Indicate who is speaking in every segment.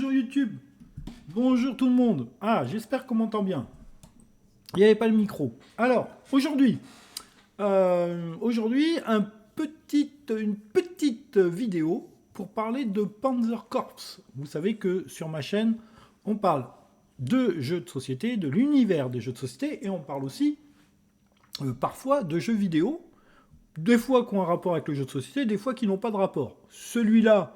Speaker 1: bonjour YouTube. Bonjour tout le monde. Ah, j'espère qu'on m'entend bien. Il n'y avait pas le micro. Alors, aujourd'hui, une petite vidéo pour parler de Panzer Corps. Vous savez que sur ma chaîne, on parle de jeux de société, de l'univers des jeux de société, et on parle aussi parfois de jeux vidéo, des fois qui ont un rapport avec le jeu de société, des fois qui n'ont pas de rapport. Celui-là,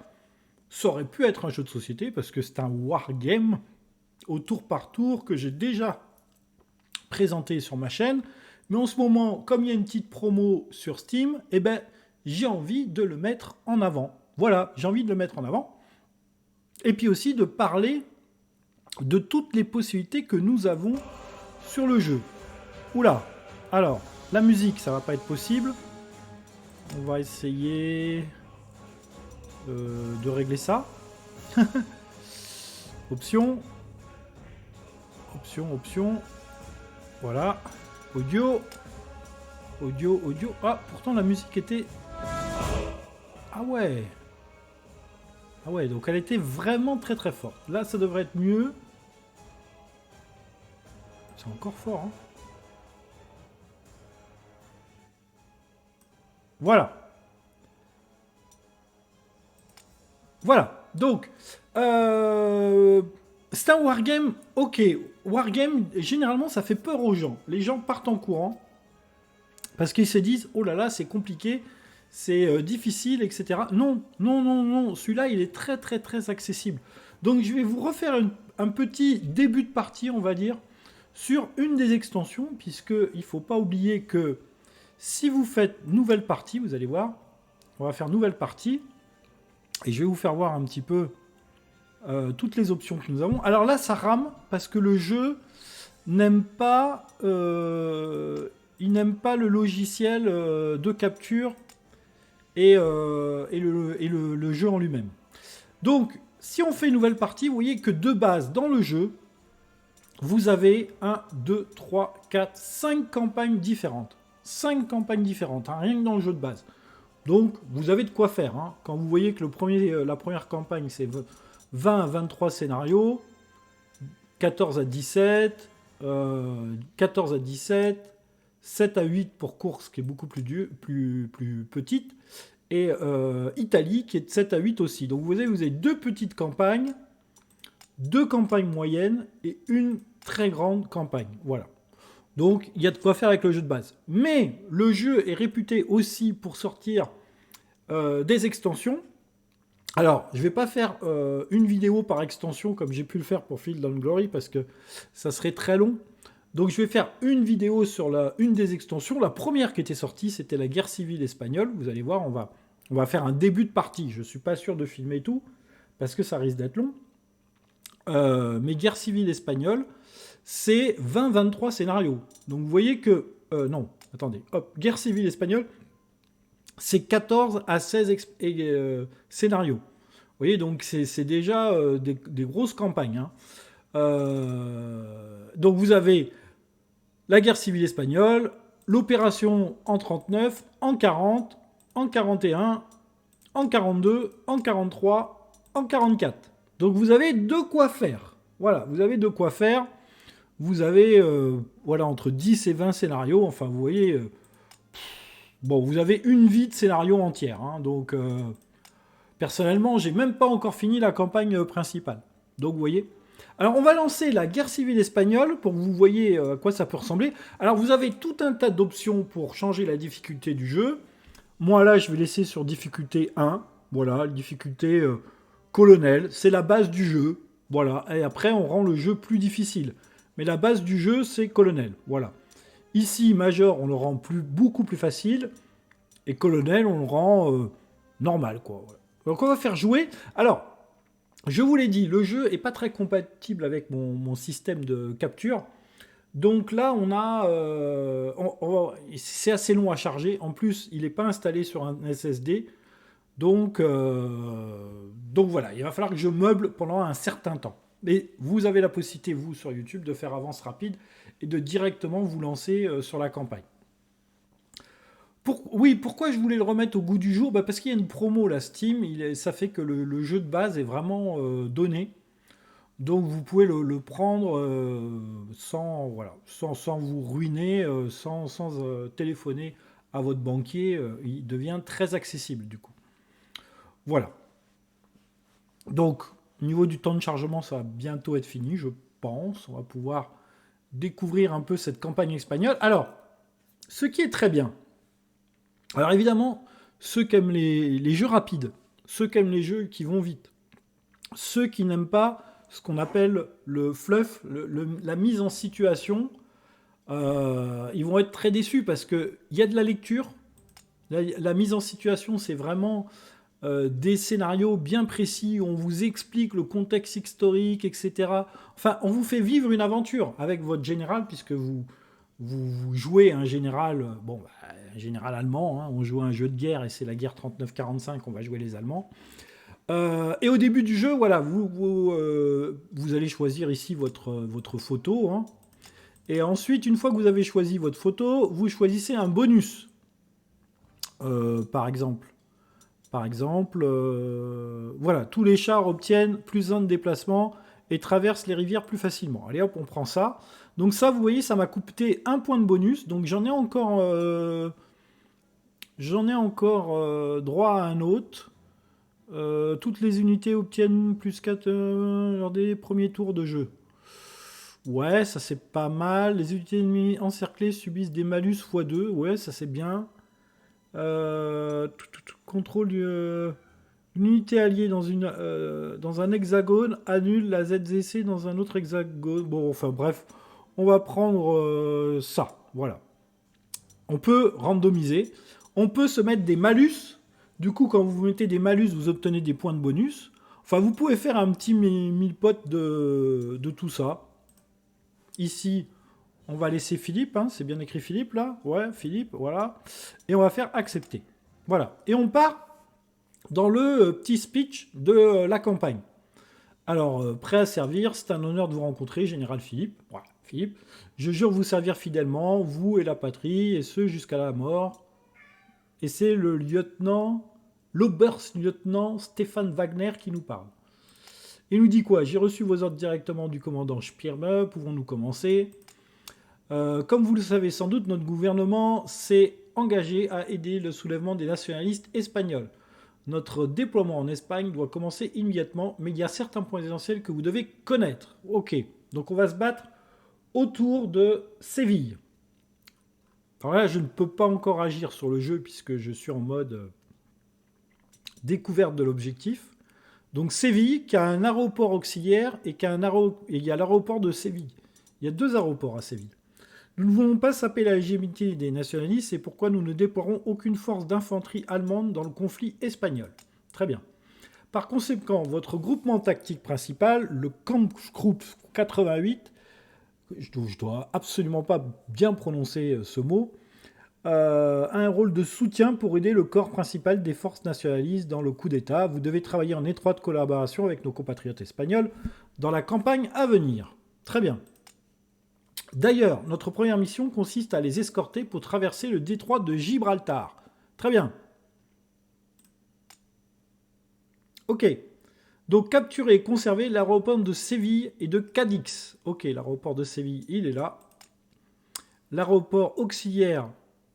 Speaker 1: ça aurait pu être un jeu de société parce que c'est un wargame au tour par tour que j'ai déjà présenté sur ma chaîne. Mais en ce moment, comme il y a une petite promo sur Steam, eh ben, j'ai envie de le mettre en avant. Voilà, j'ai envie de le mettre en avant. Et puis aussi de parler de toutes les possibilités que nous avons sur le jeu. Oula, alors, la musique, ça va pas être possible. On va essayer de régler ça. Option. Voilà. Audio. Ah, pourtant la musique était... Ah ouais. Donc elle était vraiment très très forte. Là, ça devrait être mieux. C'est encore fort, hein. Voilà. Donc, c'est un wargame, ok. Wargame, généralement, ça fait peur aux gens. Les gens partent en courant parce qu'ils se disent, oh là là, c'est compliqué, c'est difficile, etc. Non. Celui-là, il est très, très, très accessible. Donc, je vais vous refaire un petit début de partie, on va dire, sur une des extensions, puisqu'il ne faut pas oublier que si vous faites nouvelle partie, vous allez voir, on va faire nouvelle partie, et je vais vous faire voir un petit peu toutes les options que nous avons. Alors là, ça rame parce que le jeu n'aime pas, il n'aime pas le logiciel de capture et le jeu en lui-même. Donc, si on fait une nouvelle partie, vous voyez que de base, dans le jeu, vous avez 1, 2, 3, 4, 5 campagnes différentes. 5 campagnes différentes, hein, rien que dans le jeu de base. Donc, vous avez de quoi faire. Hein. Quand vous voyez que la première campagne, c'est 20 à 23 scénarios, 14 à 17, 14 à 17, 7 à 8 pour course, qui est beaucoup plus petite, et Italie, qui est de 7 à 8 aussi. Donc, vous avez deux petites campagnes, deux campagnes moyennes, et une très grande campagne. Voilà. Donc, il y a de quoi faire avec le jeu de base. Mais le jeu est réputé aussi pour sortir des extensions. Alors, je ne vais pas faire une vidéo par extension comme j'ai pu le faire pour Field and Glory parce que ça serait très long. Donc, je vais faire une vidéo sur une des extensions. La première qui était sortie, c'était la guerre civile espagnole. Vous allez voir, on va faire un début de partie. Je ne suis pas sûr de filmer tout parce que ça risque d'être long. Mais guerre civile espagnole, c'est 20-23 scénarios. Donc vous voyez que... non, attendez. Hop, guerre civile espagnole, c'est 14 à 16 scénarios. Vous voyez, donc c'est déjà des grosses campagnes. Hein. Donc vous avez la guerre civile espagnole, l'opération en 39, en 40, en 41, en 42, en 43, en 44. Donc vous avez de quoi faire. Voilà, vous avez de quoi faire. Vous avez voilà, entre 10 et 20 scénarios. Enfin, vous voyez... bon, vous avez une vie de scénario entière. Hein, donc, personnellement, j'ai même pas encore fini la campagne principale. Donc, vous voyez. Alors, on va lancer la guerre civile espagnole pour que vous voyez à quoi ça peut ressembler. Alors, vous avez tout un tas d'options pour changer la difficulté du jeu. Moi, là, je vais laisser sur difficulté 1. Voilà, difficulté colonel. C'est la base du jeu. Voilà. Et après, on rend le jeu plus difficile. Mais la base du jeu, c'est colonel. Voilà. Ici, major, on le rend beaucoup plus facile. Et colonel, on le rend normal, quoi. Voilà. Donc, on va faire jouer. Alors, je vous l'ai dit, le jeu n'est pas très compatible avec mon système de capture. Donc là, on a... c'est assez long à charger. En plus, il n'est pas installé sur un SSD. Donc voilà, il va falloir que je meuble pendant un certain temps. Mais vous avez la possibilité, vous, sur YouTube, de faire avance rapide et de directement vous lancer sur la campagne. Oui, pourquoi je voulais le remettre au goût du jour ? Parce qu'il y a une promo, la Steam, ça fait que le jeu de base est vraiment donné. Donc vous pouvez le prendre sans, voilà, sans vous ruiner, sans téléphoner à votre banquier. Il devient très accessible du coup. Voilà. Donc, au niveau du temps de chargement, ça va bientôt être fini, je pense. On va pouvoir découvrir un peu cette campagne espagnole. Alors, ce qui est très bien. Alors évidemment, ceux qui aiment les jeux rapides, ceux qui aiment les jeux qui vont vite, ceux qui n'aiment pas ce qu'on appelle le fluff, la mise en situation, ils vont être très déçus parce qu'il y a de la lecture. La mise en situation, c'est vraiment des scénarios bien précis où on vous explique le contexte historique, etc. Enfin, on vous fait vivre une aventure avec votre général, puisque vous jouez un général, un général allemand, hein, on joue à un jeu de guerre et c'est la guerre 39-45, on va jouer les Allemands. Et au début du jeu, voilà, vous allez choisir ici votre photo, hein. Et ensuite, une fois que vous avez choisi votre photo, vous choisissez un bonus. Par exemple, voilà, tous les chars obtiennent plus 1 de déplacement et traversent les rivières plus facilement. Allez hop, on prend ça. Donc ça, vous voyez, ça m'a coûté 1 point de bonus. Donc j'en ai encore droit à un autre. Toutes les unités obtiennent plus 4 lors des premiers tours de jeu. Ouais, ça c'est pas mal. Les unités ennemies encerclées subissent des malus x2. Ouais, ça c'est bien. Contrôle une unité alliée dans un hexagone annule la ZZC dans un autre hexagone. Bon, enfin bref, on va prendre ça. Voilà. On peut randomiser. On peut se mettre des malus. Du coup, quand vous mettez des malus, vous obtenez des points de bonus. Enfin, vous pouvez faire un petit mille-pote de tout ça. Ici, on va laisser Philippe, hein, c'est bien écrit Philippe là. Ouais, Philippe, voilà. Et on va faire accepter. Voilà. Et on part dans le petit speech de la campagne. Alors, prêt à servir, c'est un honneur de vous rencontrer, Général Philippe. Voilà, Philippe. Je jure vous servir fidèlement, vous et la patrie, et ce jusqu'à la mort. Et c'est le l'Oberst-Lieutenant Stéphane Wagner qui nous parle. Il nous dit quoi? J'ai reçu vos ordres directement du commandant Spirme, pouvons-nous commencer? Comme vous le savez sans doute, notre gouvernement s'est engagé à aider le soulèvement des nationalistes espagnols. Notre déploiement en Espagne doit commencer immédiatement, mais il y a certains points essentiels que vous devez connaître. Ok, donc on va se battre autour de Séville. Alors là, je ne peux pas encore agir sur le jeu puisque je suis en mode découverte de l'objectif. Donc Séville, qui a un aéroport auxiliaire et il y a l'aéroport de Séville. Il y a 2 aéroports à Séville. Nous ne voulons pas saper la légèreté des nationalistes, c'est pourquoi nous ne déploierons aucune force d'infanterie allemande dans le conflit espagnol. Très bien. Par conséquent, votre groupement tactique principal, le Kampfgruppe 88, je dois absolument pas bien prononcer ce mot, a un rôle de soutien pour aider le corps principal des forces nationalistes dans le coup d'État. Vous devez travailler en étroite collaboration avec nos compatriotes espagnols dans la campagne à venir. Très bien. D'ailleurs, notre première mission consiste à les escorter pour traverser le détroit de Gibraltar. Très bien. Ok. Donc capturer et conserver l'aéroport de Séville et de Cadix. Ok, l'aéroport de Séville, il est là. L'aéroport auxiliaire,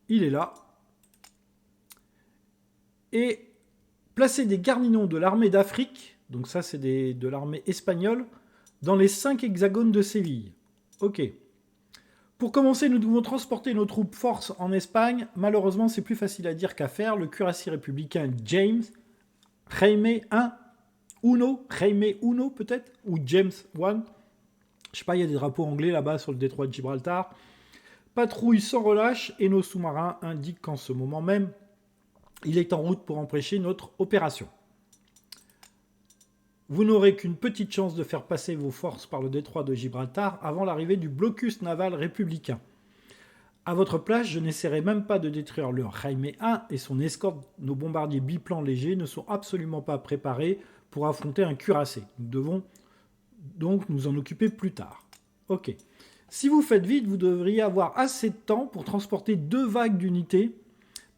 Speaker 1: il est là. Et placer des garnisons de l'armée d'Afrique, donc ça c'est de l'armée espagnole, dans les 5 hexagones de Séville. Ok. Pour commencer, nous devons transporter nos troupes force en Espagne. Malheureusement, c'est plus facile à dire qu'à faire. Le cuirassier républicain Jaime Uno peut-être, ou James I. Je sais pas, il y a des drapeaux anglais là-bas sur le détroit de Gibraltar. Patrouille sans relâche et nos sous-marins indiquent qu'en ce moment même, il est en route pour empêcher notre opération. Vous n'aurez qu'une petite chance de faire passer vos forces par le détroit de Gibraltar avant l'arrivée du blocus naval républicain. À votre place, je n'essaierai même pas de détruire le Jaime I et son escorte. Nos bombardiers biplans légers ne sont absolument pas préparés pour affronter un cuirassé. Nous devons donc nous en occuper plus tard. Ok. Si vous faites vite, vous devriez avoir assez de temps pour transporter 2 vagues d'unités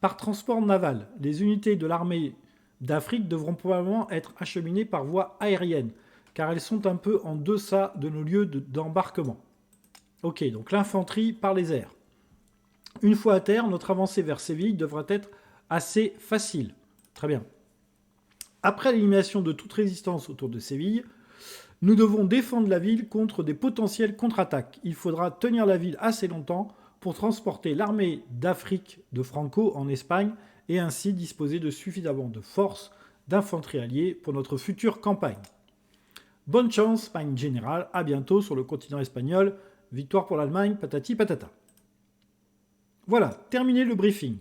Speaker 1: par transport naval. Les unités de l'armée d'Afrique devront probablement être acheminées par voie aérienne, car elles sont un peu en deçà de nos lieux d'embarquement. Ok, donc l'infanterie par les airs. Une fois à terre, notre avancée vers Séville devra être assez facile. Très bien. Après l'élimination de toute résistance autour de Séville, nous devons défendre la ville contre des potentielles contre-attaques. Il faudra tenir la ville assez longtemps pour transporter l'armée d'Afrique de Franco en Espagne et ainsi disposer de suffisamment de forces d'infanterie alliée pour notre future campagne. Bonne chance, mein général, à bientôt sur le continent espagnol. Victoire pour l'Allemagne, patati patata. Voilà, terminé le briefing.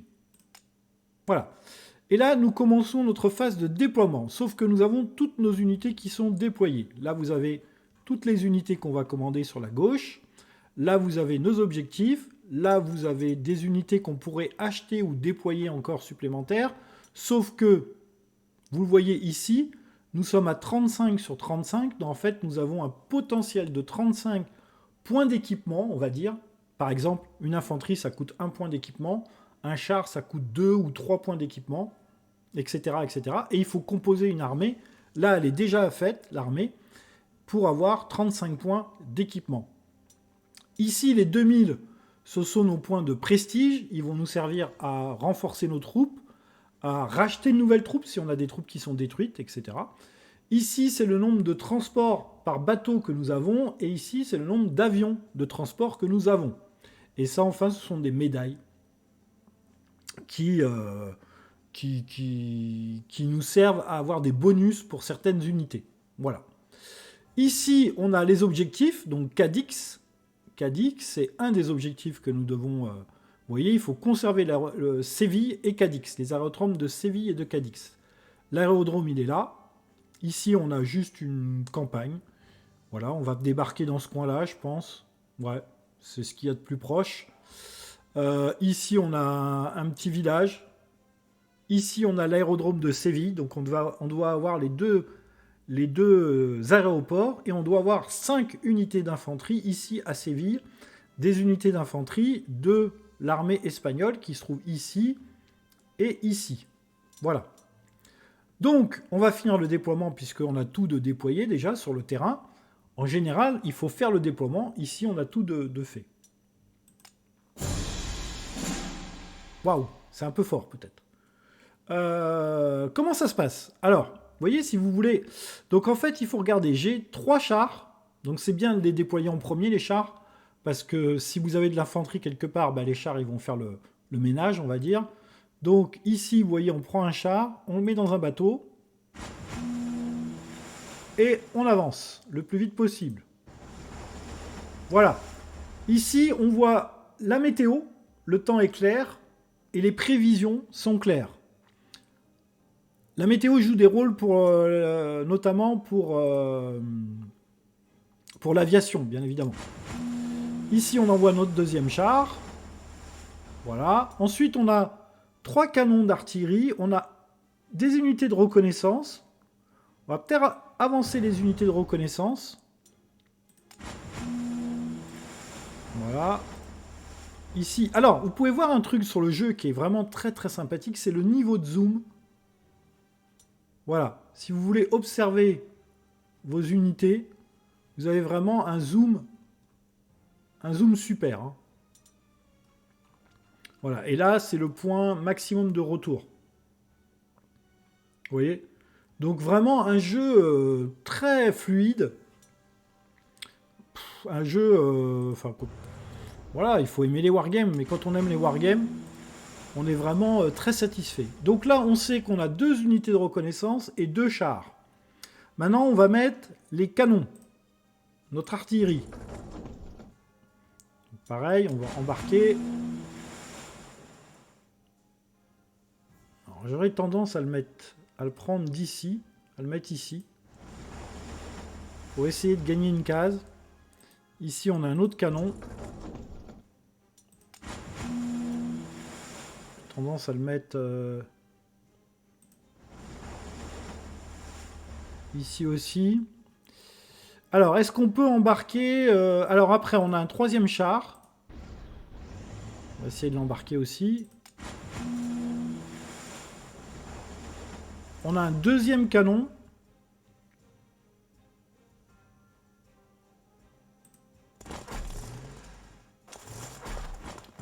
Speaker 1: Voilà. Et là, nous commençons notre phase de déploiement, sauf que nous avons toutes nos unités qui sont déployées. Là, vous avez toutes les unités qu'on va commander sur la gauche. Là, vous avez nos objectifs. Là, vous avez des unités qu'on pourrait acheter ou déployer encore supplémentaires. Sauf que, vous le voyez ici, nous sommes à 35 sur 35. Donc, en fait, nous avons un potentiel de 35 points d'équipement, on va dire. Par exemple, une infanterie, ça coûte 1 point d'équipement. Un char, ça coûte 2 ou 3 points d'équipement, etc., etc. Et il faut composer une armée. Là, elle est déjà faite, l'armée, pour avoir 35 points d'équipement. Ici, les 2000, ce sont nos points de prestige. Ils vont nous servir à renforcer nos troupes, à racheter de nouvelles troupes si on a des troupes qui sont détruites, etc. Ici, c'est le nombre de transports par bateau que nous avons. Et ici, c'est le nombre d'avions de transport que nous avons. Et ça, enfin, ce sont des médailles qui nous servent à avoir des bonus pour certaines unités. Voilà. Ici, on a les objectifs, donc Cadix. Cadix, c'est un des objectifs que nous devons... vous voyez, il faut conserver Séville et Cadix, les aérodromes de Séville et de Cadix. L'aérodrome, il est là. Ici, on a juste une campagne. Voilà, on va débarquer dans ce coin-là, je pense. Ouais, c'est ce qu'il y a de plus proche. Ici, on a un petit village. Ici, on a l'aérodrome de Séville. Donc, on doit avoir les deux aéroports. Et on doit avoir 5 unités d'infanterie ici à Séville. Des unités d'infanterie de l'armée espagnole qui se trouvent ici et ici. Voilà. Donc, on va finir le déploiement puisqu'on a tout de déployé déjà sur le terrain. En général, il faut faire le déploiement. Ici, on a tout de fait. Waouh, c'est un peu fort peut-être. Comment ça se passe? Alors, vous voyez, si vous voulez... Donc en fait, il faut regarder. J'ai 3 chars. Donc c'est bien de les déployer en premier, les chars. Parce que si vous avez de l'infanterie quelque part, bah, les chars, ils vont faire le ménage, on va dire. Donc ici, vous voyez, on prend un char, on le met dans un bateau. Et on avance le plus vite possible. Voilà. Ici, on voit la météo. Le temps est clair. Et les prévisions sont claires. La météo joue des rôles notamment pour l'aviation, bien évidemment. Ici, on envoie notre deuxième char. Voilà. Ensuite, on a 3 canons d'artillerie. On a des unités de reconnaissance. On va peut-être avancer les unités de reconnaissance. Voilà. Ici, alors, vous pouvez voir un truc sur le jeu qui est vraiment très très sympathique, c'est le niveau de zoom. Voilà, si vous voulez observer vos unités, vous avez vraiment un zoom super. Hein. Voilà, et là, c'est le point maximum de retour. Vous voyez? Donc vraiment un jeu très fluide. Un jeu... voilà, il faut aimer les wargames, mais quand on aime les wargames, on est vraiment très satisfait. Donc là, on sait qu'on a 2 unités de reconnaissance et 2 chars. Maintenant, on va mettre les canons, notre artillerie. Pareil, on va embarquer. J'aurais tendance à le prendre d'ici, à le mettre ici, pour essayer de gagner une case. Ici, on a un autre canon. Tendance à le mettre ici aussi. Alors, est-ce qu'on peut embarquer alors après, on a un 3e char. On va essayer de l'embarquer aussi. On a un 2e canon.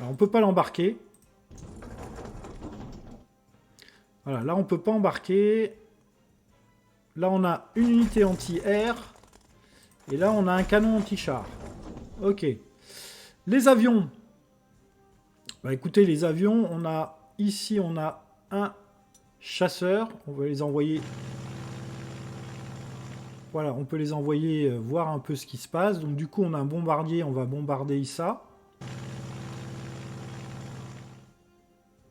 Speaker 1: Alors, on peut pas l'embarquer. Voilà, là on peut pas embarquer. Là on a une unité anti-air. Et là on a un canon anti-char. Ok. Les avions. Bah écoutez, les avions, on a ici on a un chasseur. On va les envoyer. Voilà, on peut les envoyer voir un peu ce qui se passe. Donc du coup on a un bombardier, on va bombarder ça.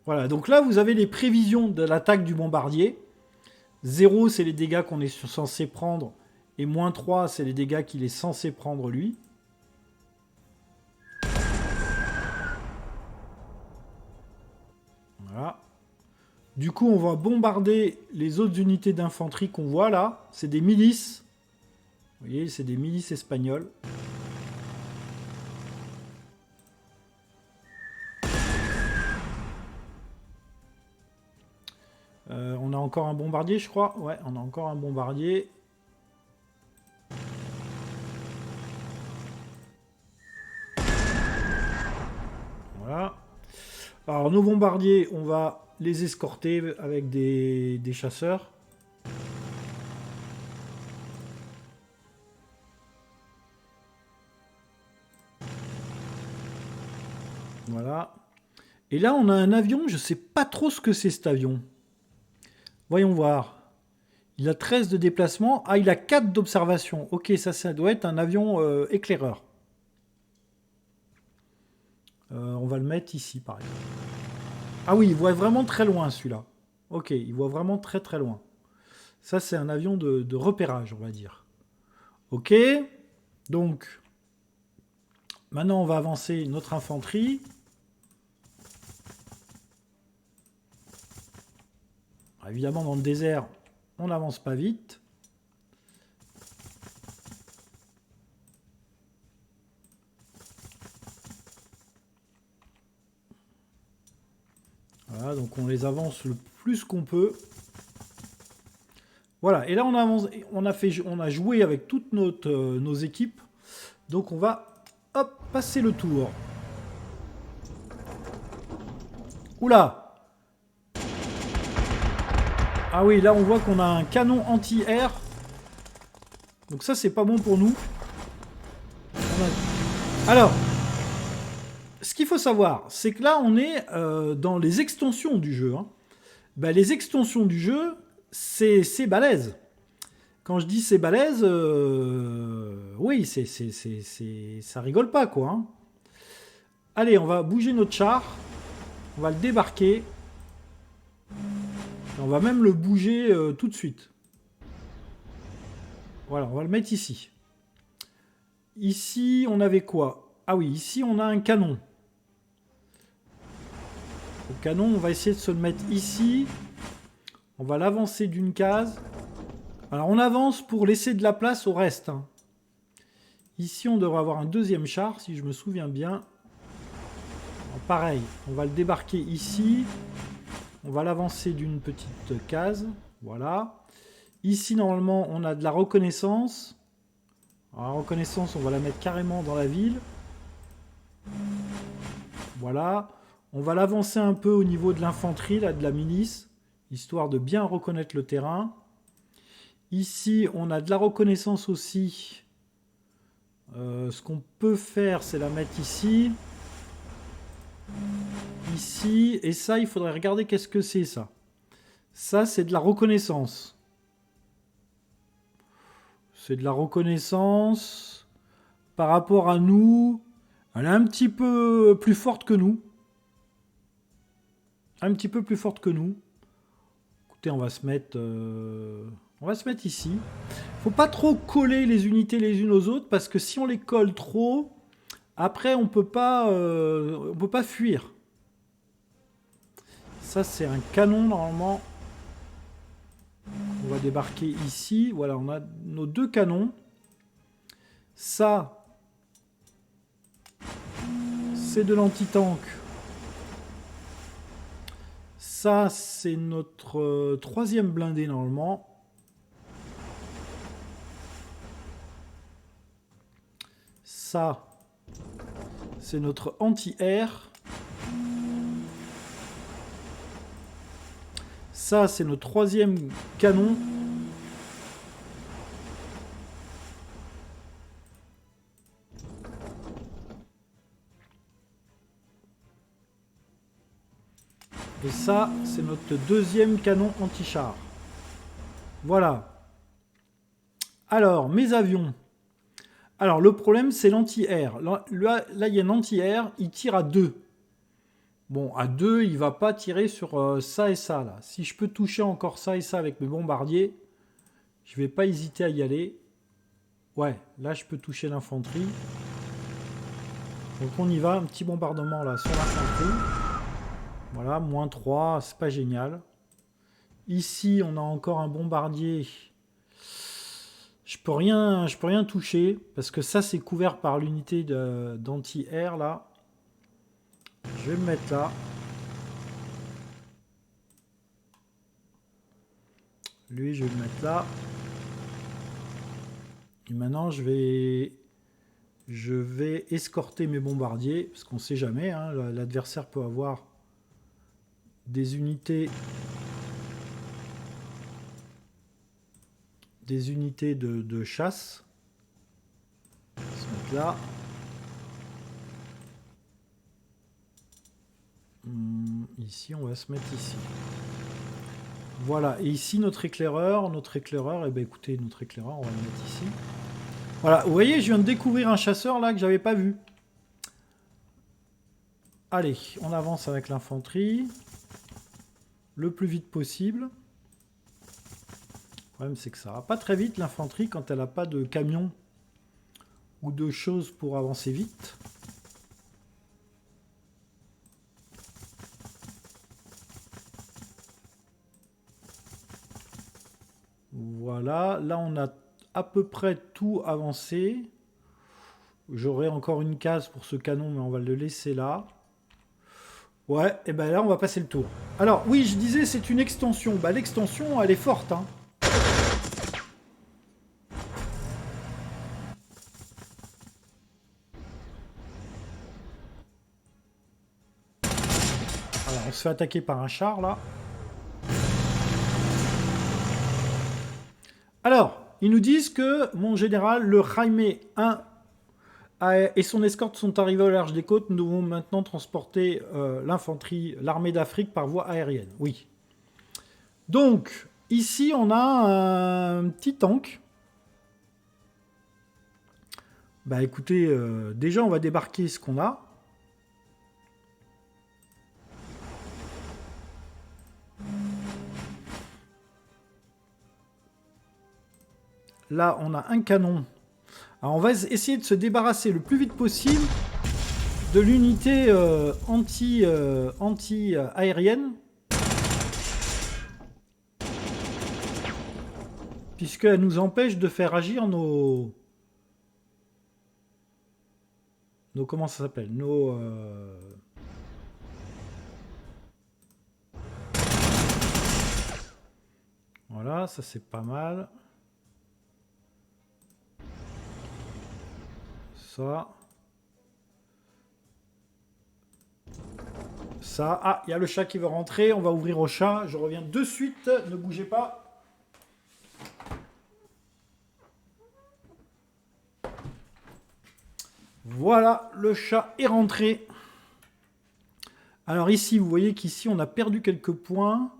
Speaker 1: Voilà, donc là, vous avez les prévisions de l'attaque du bombardier. 0, c'est les dégâts qu'on est censé prendre. Et moins 3, c'est les dégâts qu'il est censé prendre, lui. Voilà. Du coup, on va bombarder les autres unités d'infanterie qu'on voit là. C'est des milices. Vous voyez, c'est des milices espagnoles. On a encore un bombardier, je crois. Ouais, on a encore un bombardier. Voilà. Alors, nos bombardiers, on va les escorter avec des chasseurs. Voilà. Et là, on a un avion. Je ne sais pas trop ce que c'est, cet avion. Voyons voir. Il a 13 de déplacement. Ah, il a 4 d'observation. Ok, ça doit être un avion éclaireur. On va le mettre ici, par exemple. Ah oui, il voit vraiment très loin, celui-là. Ok, il voit vraiment très très loin. Ça, c'est un avion de repérage, on va dire. Ok. Donc, maintenant, on va avancer notre infanterie. Alors, évidemment, dans le désert, on n'avance pas vite. Voilà, donc on les avance le plus qu'on peut. Voilà, et là on avance, on a joué avec toutes nos équipes. Donc on va, hop, passer le tour. Oula! Ah oui, là on voit qu'on a un canon anti-air. Donc ça c'est pas bon pour nous. Alors, ce qu'il faut savoir, c'est que là on est dans les extensions du jeu. Hein. Ben, les extensions du jeu, c'est balèze. Quand je dis c'est balèze, oui, ça rigole pas, quoi. Hein. Allez, on va bouger notre char. On va le débarquer. Et on va même le bouger tout de suite. Voilà, on va le mettre ici. Ici, on avait quoi? Ah oui, ici, on a un canon. Le canon, on va essayer de se le mettre ici. On va l'avancer d'une case. Alors, on avance pour laisser de la place au reste. Hein. Ici, on devrait avoir un deuxième char, si je me souviens bien. Alors, pareil, on va le débarquer ici. On va l'avancer d'une petite case. Voilà. Ici, normalement, on a de la reconnaissance. Alors, la reconnaissance, on va la mettre carrément dans la ville. Voilà. On va l'avancer un peu au niveau de l'infanterie, là, de la milice, histoire de bien reconnaître le terrain. Ici, on a de la reconnaissance aussi. Ce qu'on peut faire, c'est la mettre ici. Ici. Et ça, il faudrait regarder qu'est-ce que c'est, ça. Ça, c'est de la reconnaissance. C'est de la reconnaissance par rapport à nous. Elle est un petit peu plus forte que nous. Un petit peu plus forte que nous. Écoutez, on va se mettre ici. Faut pas trop coller les unités les unes aux autres parce que si on les colle trop, après on peut pas fuir. Ça c'est un canon normalement. On va débarquer ici. Voilà, on a nos deux canons. Ça, c'est de l'anti-tank. Ça, c'est notre troisième blindé normalement. Ça, c'est notre anti-air. Ça, c'est notre troisième canon. Et ça, c'est notre deuxième canon anti-char. Voilà. Alors, mes avions. Alors, le problème, c'est l'anti-air. Là, il y a un anti-air, il tire à 2. Bon, à 2, il va pas tirer sur ça et ça, là. Si je peux toucher encore ça et ça avec mes bombardiers, je vais pas hésiter à y aller. Ouais, là, je peux toucher l'infanterie. Donc, on y va. Un petit bombardement, là, sur l'infanterie. Voilà, -3, c'est pas génial. Ici, on a encore un bombardier. Je peux rien toucher, parce que ça, c'est couvert par l'unité d'anti-air, là. Je vais le mettre là. Lui, je vais le mettre là. Et maintenant, je vais escorter mes bombardiers, parce qu'on ne sait jamais, hein, l'adversaire peut avoir des unités de chasse. On va se mettre là. Ici, on va se mettre ici. Voilà, et ici notre éclaireur, eh ben écoutez, notre éclaireur, on va le mettre ici. Voilà, vous voyez, je viens de découvrir un chasseur là que j'avais pas vu. Allez, on avance avec l'infanterie. Le plus vite possible. Le problème, c'est que ça va pas très vite l'infanterie quand elle n'a pas de camion ou de choses pour avancer vite. Voilà, là on a à peu près tout avancé. J'aurai encore une case pour ce canon, mais on va le laisser là. Ouais, et ben là on va passer le tour. Alors oui, je disais c'est une extension. Bah l'extension elle est forte, hein. Voilà, on se fait attaquer par un char là. Alors, ils nous disent que mon général, le Jaime 1 et son escorte sont arrivés au large des côtes. Nous devons maintenant transporter l'infanterie, l'armée d'Afrique par voie aérienne. Oui. Donc, ici, on a un petit tank. Bah écoutez, déjà, on va débarquer ce qu'on a. Là, on a un canon. Alors, on va essayer de se débarrasser le plus vite possible de l'unité anti-aérienne. Puisqu'elle nous empêche de faire agir nos comment ça s'appelle? Voilà, ça c'est pas mal. Ça. Ça. Ah, il y a le chat qui veut rentrer. On va ouvrir au chat. Je reviens de suite. Ne bougez pas. Voilà, le chat est rentré. Alors ici, vous voyez qu'ici, on a perdu quelques points.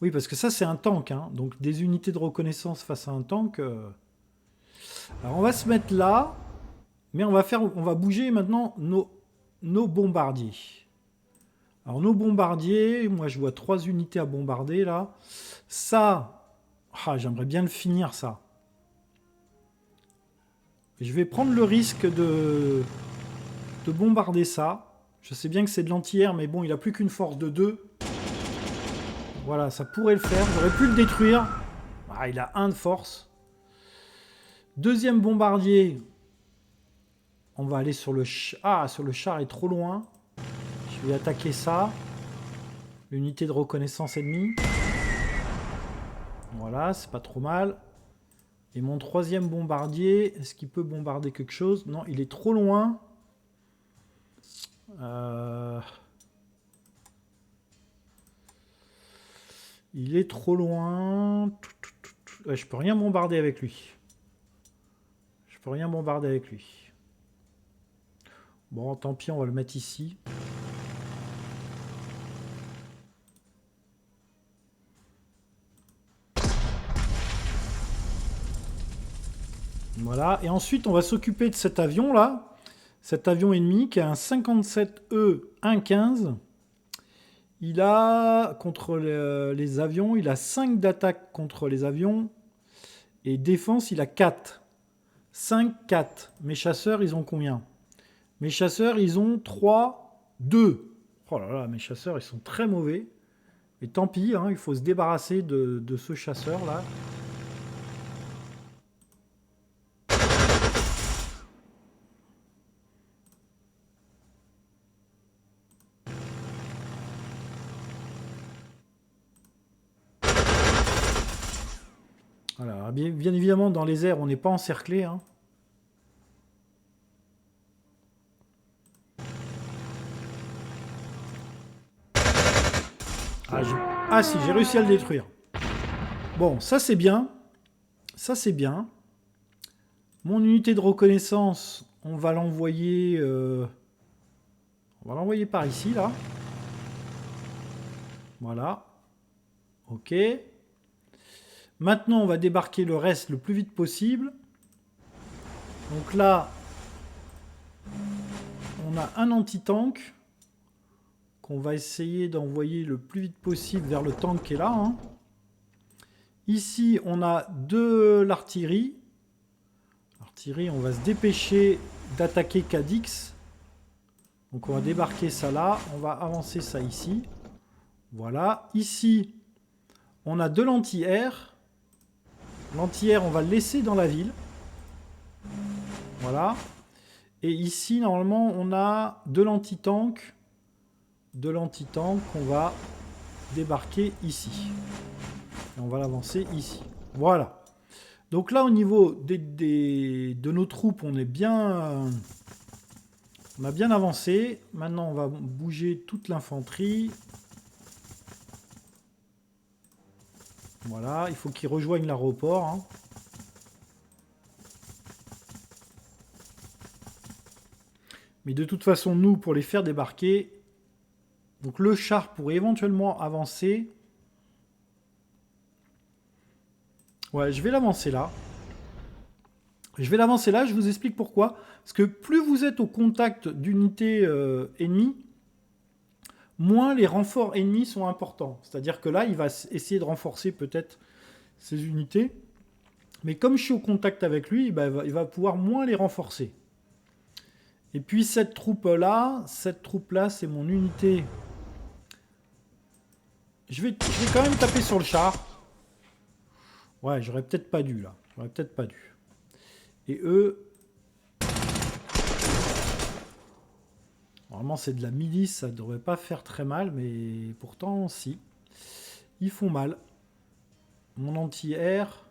Speaker 1: Oui, parce que ça, c'est un tank. Hein. Donc, des unités de reconnaissance face à un tank. Alors, on va se mettre là. Mais on va bouger maintenant nos bombardiers. Alors, nos bombardiers, moi, je vois 3 unités à bombarder, là. Ça, j'aimerais bien le finir, ça. Je vais prendre le risque de bombarder ça. Je sais bien que c'est de l'anti-air, mais bon, il a plus qu'une force de 2. Voilà, ça pourrait le faire. J'aurais pu le détruire. Ah, il a 1 de force. Deuxième bombardier. On va aller sur le char. Ah, sur le char est trop loin. Je vais attaquer ça. L'unité de reconnaissance ennemie. Voilà, c'est pas trop mal. Et mon troisième bombardier, est-ce qu'il peut bombarder quelque chose? Non, il est trop loin. Il est trop loin. Ouais, je peux rien bombarder avec lui. Je peux rien bombarder avec lui. Bon, tant pis, on va le mettre ici. Voilà. Et ensuite, on va s'occuper de cet avion-là. Cet avion ennemi qui a un 57E 115. Il a, contre les avions, il a 5 d'attaque contre les avions. Et défense, il a 4. 5, 4. Mes chasseurs, ils ont combien? Mes chasseurs, ils ont 3, 2. Oh là là, mes chasseurs, ils sont très mauvais. Et tant pis, hein, il faut se débarrasser de ce chasseur-là. Voilà, bien évidemment, dans les airs, on n'est pas encerclé. Hein. Ah si, j'ai réussi à le détruire. Bon, ça c'est bien. Ça c'est bien. Mon unité de reconnaissance, on va l'envoyer... on va l'envoyer par ici, là. Voilà. Ok. Maintenant, on va débarquer le reste le plus vite possible. Donc là, on a un anti-tank qu'on va essayer d'envoyer le plus vite possible vers le tank qui est là. Hein. Ici, on a de l'artillerie. L'artillerie, on va se dépêcher d'attaquer Cadix. Donc on va débarquer ça là. On va avancer ça ici. Voilà. Ici, on a de l'anti-air. L'anti-air, on va le laisser dans la ville. Voilà. Et ici, normalement, on a de l'anti-tank. De l'anti-tank qu'on va débarquer ici. Et on va l'avancer ici. Voilà. Donc là, au niveau de nos troupes, on est bien... on a bien avancé. Maintenant, on va bouger toute l'infanterie. Voilà. Il faut qu'ils rejoignent l'aéroport. Hein. Mais de toute façon, nous, pour les faire débarquer... donc le char pourrait éventuellement avancer... ouais, je vais l'avancer là. Je vais l'avancer là, je vous explique pourquoi. Parce que plus vous êtes au contact d'unités ennemies, moins les renforts ennemis sont importants. C'est-à-dire que là, il va essayer de renforcer peut-être ses unités. Mais comme je suis au contact avec lui, bah, il va pouvoir moins les renforcer. Et puis cette troupe-là, c'est mon unité. Je vais quand même taper sur le char. Ouais, j'aurais peut-être pas dû là. J'aurais peut-être pas dû. Et eux... normalement, c'est de la milice, ça ne devrait pas faire très mal, mais pourtant, si. Ils font mal. Mon anti-air...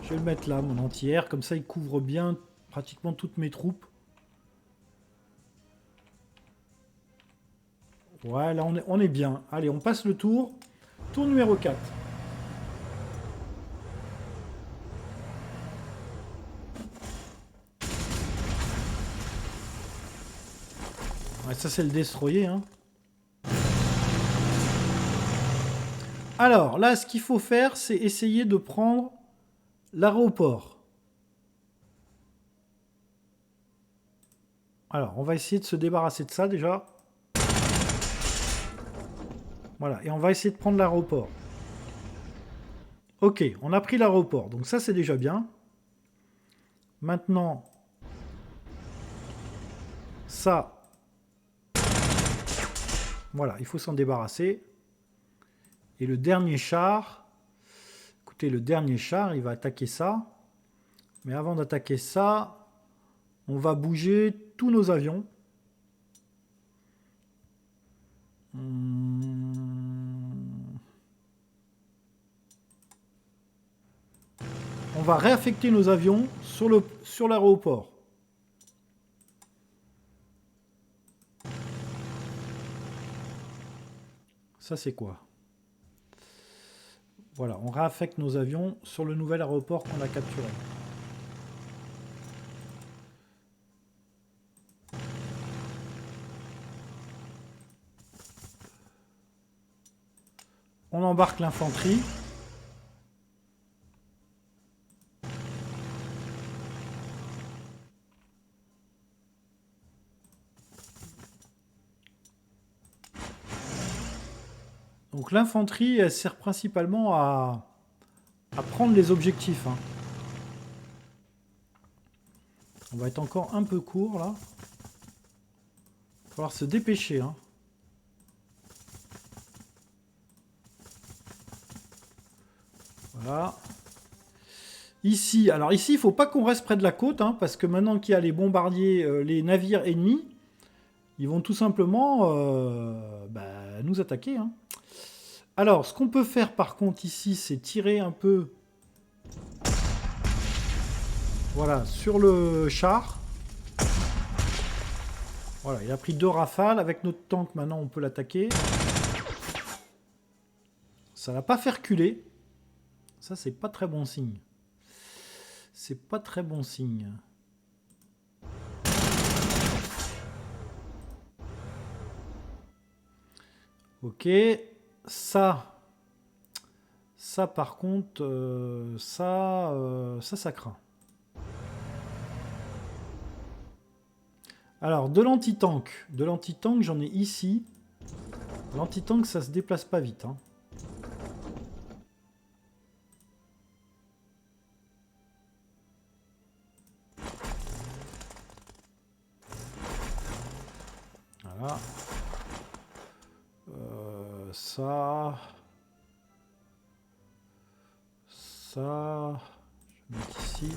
Speaker 1: je vais le mettre là, mon anti-air. Comme ça, il couvre bien pratiquement toutes mes troupes. Ouais, là, on est bien. Allez, on passe le tour. Tour numéro 4. Ouais, ça, c'est le destroyer. Hein. Alors, là, ce qu'il faut faire, c'est essayer de prendre l'aéroport. Alors, on va essayer de se débarrasser de ça, déjà. Voilà, et on va essayer de prendre l'aéroport. Ok, on a pris l'aéroport, donc ça, c'est déjà bien. Maintenant, ça... voilà, il faut s'en débarrasser. Et le dernier char... écoutez, le dernier char, il va attaquer ça. Mais avant d'attaquer ça, on va bouger tous nos avions. On va réaffecter nos avions sur l'aéroport. Ça, c'est quoi? Voilà, on réaffecte nos avions sur le nouvel aéroport qu'on a capturé. On embarque l'infanterie. Donc l'infanterie, elle sert principalement à prendre les objectifs. Hein. On va être encore un peu court là. Il va falloir se dépêcher. Hein. Voilà. Ici, alors ici, il ne faut pas qu'on reste près de la côte, hein, parce que maintenant qu'il y a les bombardiers, les navires ennemis, ils vont tout simplement nous attaquer. Hein. Alors, ce qu'on peut faire par contre ici, c'est tirer un peu voilà, sur le char. Voilà, il a pris 2 rafales. Avec notre tank, maintenant, on peut l'attaquer. Ça va pas fait reculer. Ça, c'est pas très bon signe. C'est pas très bon signe. Ok. Ça par contre, ça craint. Alors, de l'anti-tank. De l'anti-tank, j'en ai ici. L'anti-tank, ça se déplace pas vite. Hein. Voilà. Ça... Ça... Je vais mettre ici.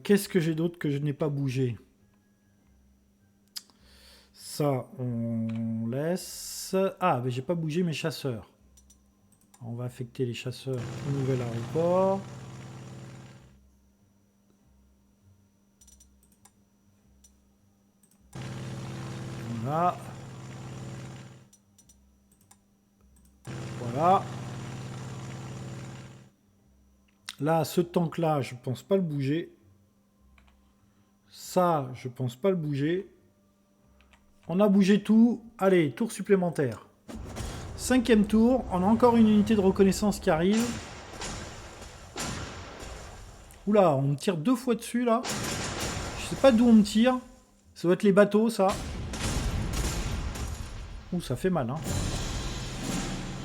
Speaker 1: Qu'est-ce que j'ai d'autre que je n'ai pas bougé? Ça, on laisse. Ah, mais j'ai pas bougé mes chasseurs. On va affecter les chasseurs au nouvel aéroport. Voilà. Voilà. Là, ce tank-là, je pense pas le bouger. Ça, je pense pas le bouger. On a bougé tout. Allez, tour supplémentaire. 5e tour. On a encore une unité de reconnaissance qui arrive. Oula, on me tire 2 fois dessus, là. Je sais pas d'où on me tire. Ça doit être les bateaux, ça. Ouh, ça fait mal, hein.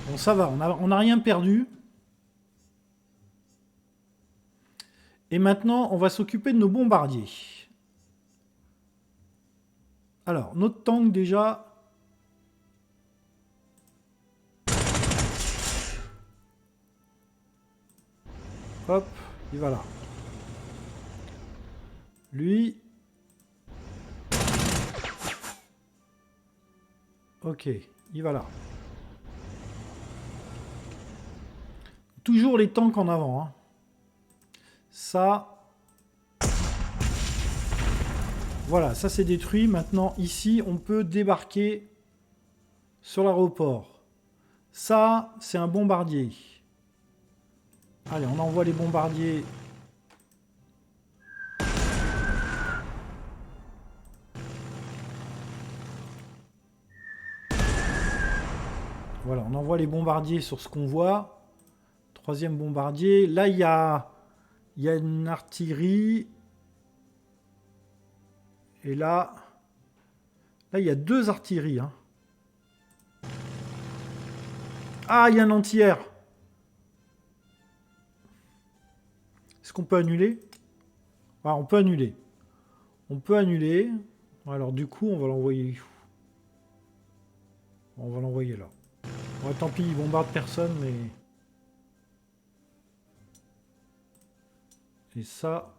Speaker 1: Bon, ça va. On a rien perdu. Et maintenant, on va s'occuper de nos bombardiers. Alors, notre tank, déjà... Hop, il va là. Lui... Ok, il va là. Toujours les tanks en avant. Hein. Ça... Voilà, ça c'est détruit. Maintenant, ici, on peut débarquer sur l'aéroport. Ça, c'est un bombardier. Allez, on envoie les bombardiers. Voilà, on envoie les bombardiers sur ce qu'on voit. 3e bombardier. Là, il y a une artillerie. Et là, il y a 2 artilleries. Hein. Ah, il y a un anti-air. Est-ce qu'on peut annuler? Ah, on peut annuler. On peut annuler. Alors du coup, on va l'envoyer. On va l'envoyer là. Ouais, tant pis, il bombarde personne, mais... Et ça...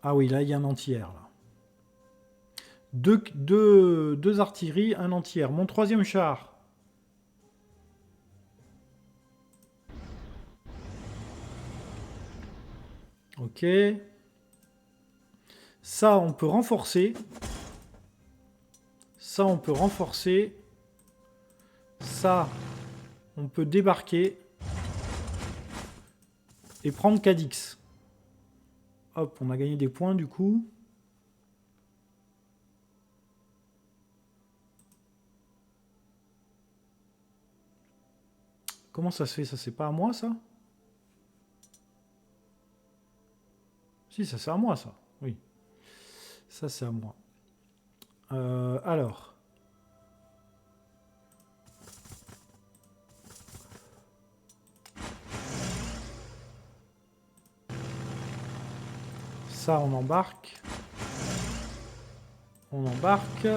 Speaker 1: Ah oui, là, il y a un anti-air, là. Deux artilleries, un anti-air. Mon 3e char. Ok. Ça, on peut renforcer. Ça, on peut renforcer. Ça, on peut débarquer. Et prendre Cadix. Hop, on a gagné des points du coup. Comment ça se fait? Ça, c'est pas à moi, ça? Si, ça, c'est à moi, ça. Oui. Ça, c'est à moi. Alors. Ça, on embarque. On embarque.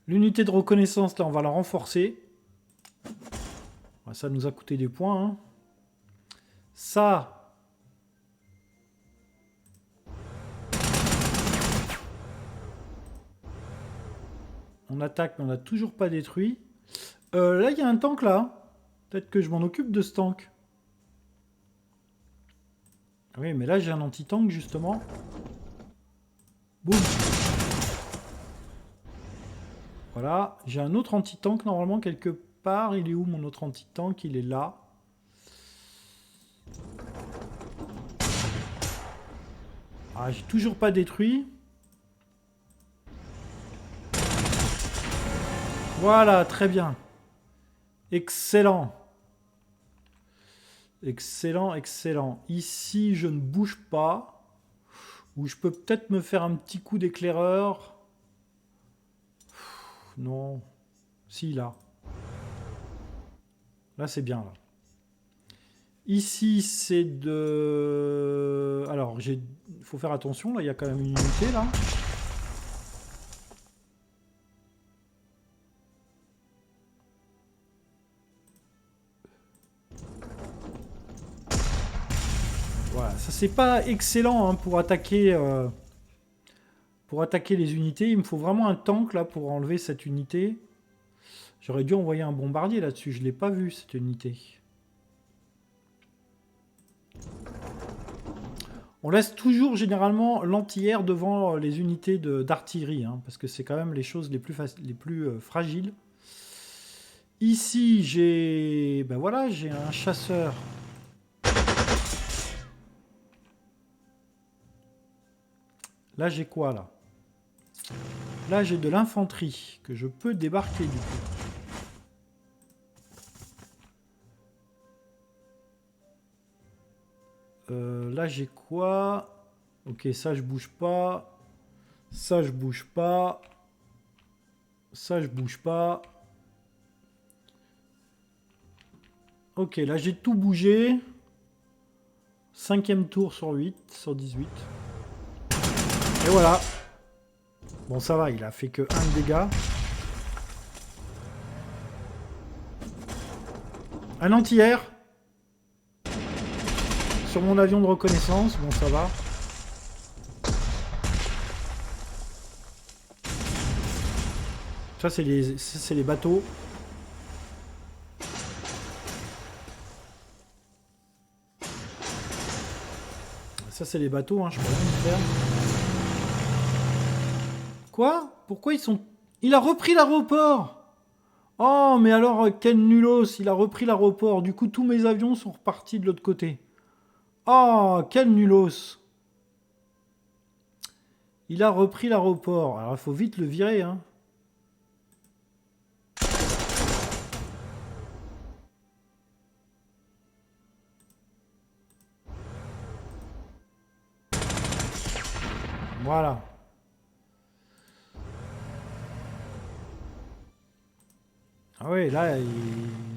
Speaker 1: L'unité de reconnaissance, là, on va la renforcer. Ça nous a coûté des points. Hein. Ça. On attaque, mais on n'a toujours pas détruit. Là, il y a un tank, là. Peut-être que je m'en occupe de ce tank. Oui, mais là, j'ai un anti-tank, justement. Boum. Voilà. J'ai un autre anti-tank, normalement, quelque part. Il est où, mon autre anti-tank? Il est là. Ah, j'ai toujours pas détruit. Voilà, très bien. Excellent. Excellent, excellent. Ici, je ne bouge pas. Ou je peux peut-être me faire un petit coup d'éclaireur. Non. Si, là. Là, c'est bien, là. Ici, c'est de... Alors, il faut faire attention, là, il y a quand même une unité, là. Voilà, ça c'est pas excellent hein, pour attaquer les unités. Il me faut vraiment un tank, là, pour enlever cette unité. J'aurais dû envoyer un bombardier là-dessus, je l'ai pas vu, cette unité. On laisse toujours généralement l'anti-air devant les unités d'artillerie, hein, parce que c'est quand même les choses les plus fragiles. Ici, j'ai ben voilà, j'ai un chasseur. Là, j'ai quoi, là? Là, j'ai de l'infanterie que je peux débarquer, du coup. Là, j'ai quoi? Ok, ça, je bouge pas. Ça, je bouge pas. Ça, je bouge pas. Ok, là, j'ai tout bougé. 5e tour sur 8, sur 18. Et voilà. Bon, ça va, il a fait que 1 de dégâts. Un anti-air. Sur mon avion de reconnaissance. Bon, ça va. Ça, c'est les bateaux. Ça, c'est les bateaux, hein, je peux rien y faire. Quoi? Pourquoi ils sont... Il a repris l'aéroport! Oh, mais alors, quel nulos! Il a repris l'aéroport. Du coup, tous mes avions sont repartis de l'autre côté. Oh, quel nulos! Il a repris l'aéroport. Alors, il faut vite le virer, hein. Voilà. Ah oui, là,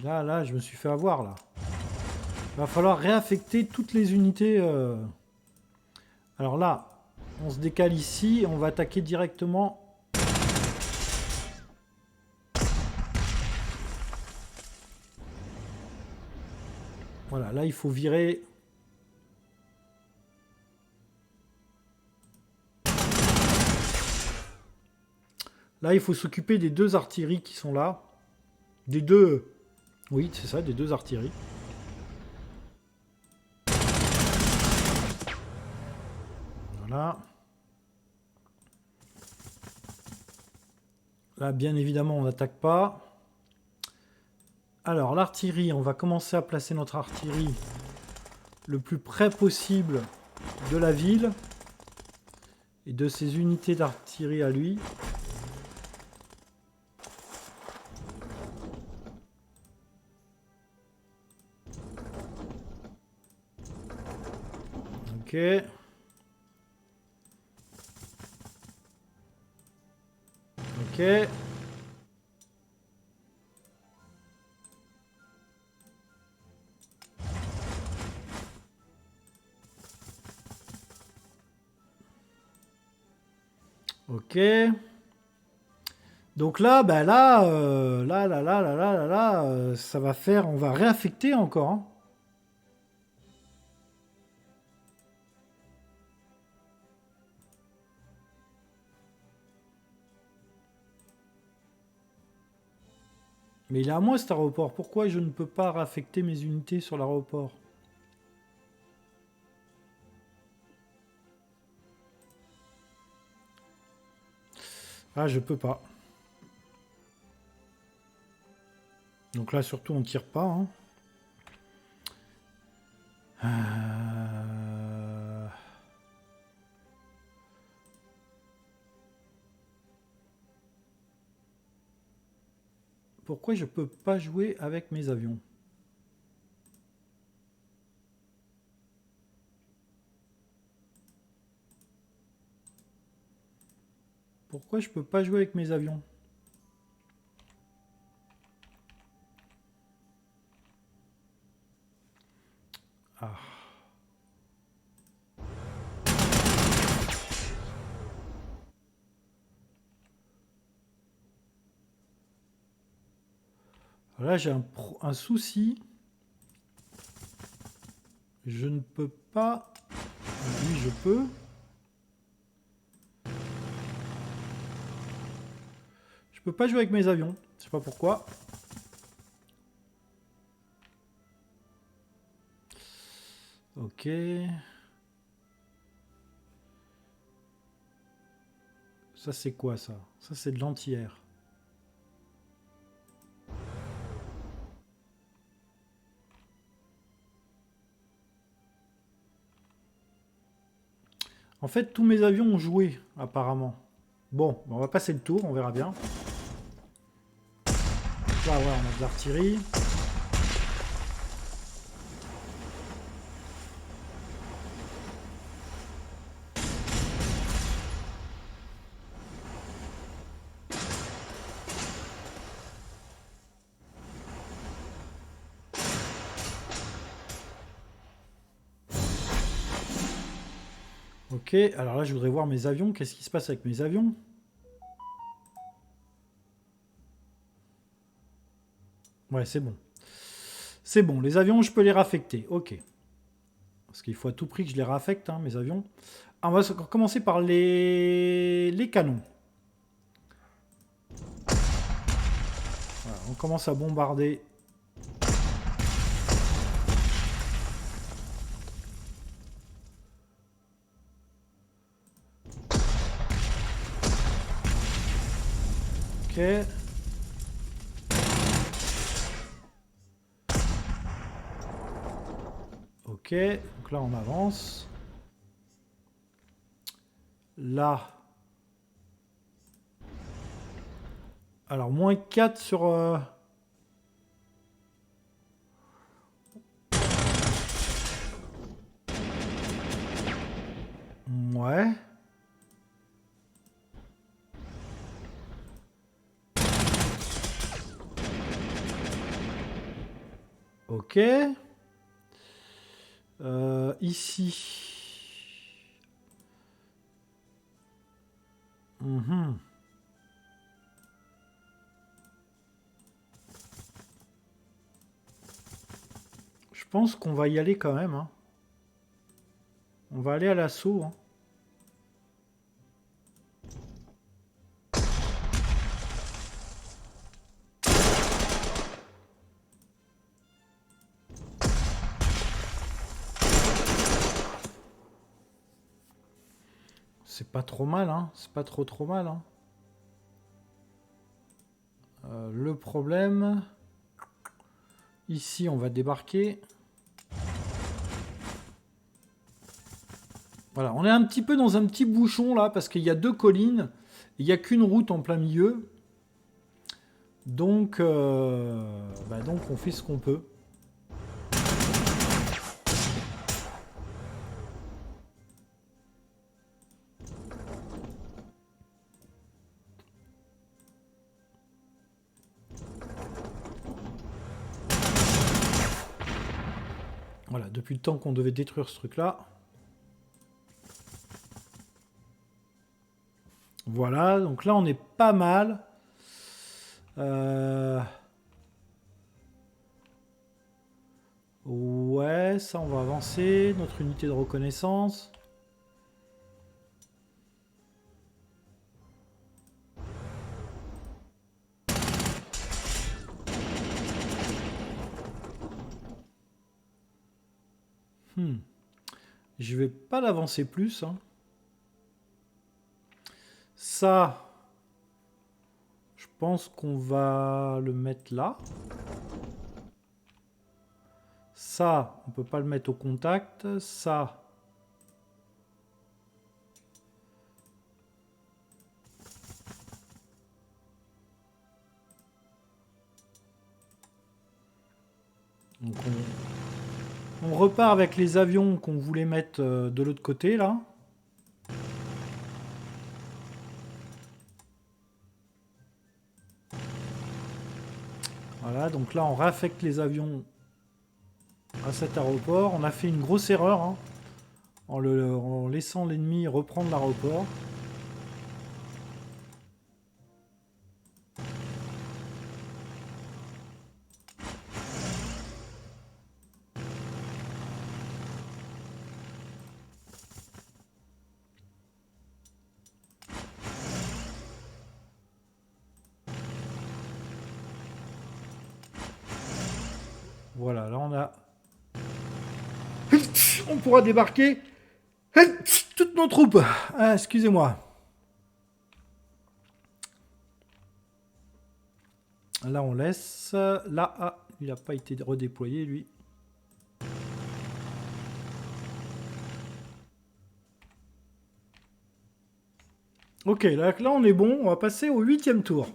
Speaker 1: là, je me suis fait avoir, là. Il va falloir réaffecter toutes les unités. Alors là, on se décale ici et on va attaquer directement. Voilà, là, il faut virer. Là, il faut s'occuper des 2 artilleries qui sont là. Des 2 Oui, c'est ça, des 2 artilleries. Voilà. Là, bien évidemment, on n'attaque pas. Alors, l'artillerie, on va commencer à placer notre artillerie le plus près possible de la ville et de ses unités d'artillerie à lui. Ok. Ok. Ok. Donc là, bah là, ça va faire, on va réaffecter encore, hein. Mais il est à moi cet aéroport. Pourquoi je ne peux pas réaffecter mes unités sur l'aéroport? Ah, je peux pas. Donc là, surtout, on tire pas, hein. Euh, Pourquoi je peux pas jouer avec mes avions? Pourquoi je peux pas jouer avec mes avions? Ah. Là, j'ai un souci. Je ne peux pas... Oui, je peux. Je peux pas jouer avec mes avions. Je sais pas pourquoi. Ok. Ça, c'est quoi, ça? Ça, c'est de l'anti-air. En fait, tous mes avions ont joué, apparemment. Bon, on va passer le tour, on verra bien. Là, ouais, on a de l'artillerie. Ok, alors là, je voudrais voir mes avions. Qu'est-ce qui se passe avec mes avions? Ouais, c'est bon. C'est bon, les avions, je peux les raffecter. Ok. Parce qu'il faut à tout prix que je les raffecte, hein, mes avions. Ah, on va commencer par les canons. Voilà, on commence à bombarder. Ok. Ok, donc là on avance. Là. Alors, moins 4 sur... Ouais. Ok. Ici. Mhm. Je pense qu'on va y aller quand même, hein. On va aller à l'assaut, hein. C'est pas trop mal, hein. C'est pas trop mal, hein. Le problème... Ici, on va débarquer. Voilà, on est un petit peu dans un petit bouchon, là, parce qu'il y a 2 collines. Il n'y a qu'une route en plein milieu. Donc, donc on fait ce qu'on peut. Voilà, depuis le temps qu'on devait détruire ce truc-là. Voilà, donc là on est pas mal. Ouais, ça on va avancer. Notre unité de reconnaissance. Je vais pas l'avancer plus. Hein. Ça, je pense qu'on va le mettre là. Ça, on peut pas le mettre au contact. Ça... Donc on repart avec les avions qu'on voulait mettre de l'autre côté, là. Voilà, donc là, on réaffecte les avions à cet aéroport. On a fait une grosse erreur, hein, en laissant l'ennemi reprendre l'aéroport. Voilà, là on a... On pourra débarquer toutes nos troupes. Ah, excusez-moi. Là on laisse. Là, ah, il n'a pas été redéployé lui. Ok, là on est bon. On va passer au 8e tour.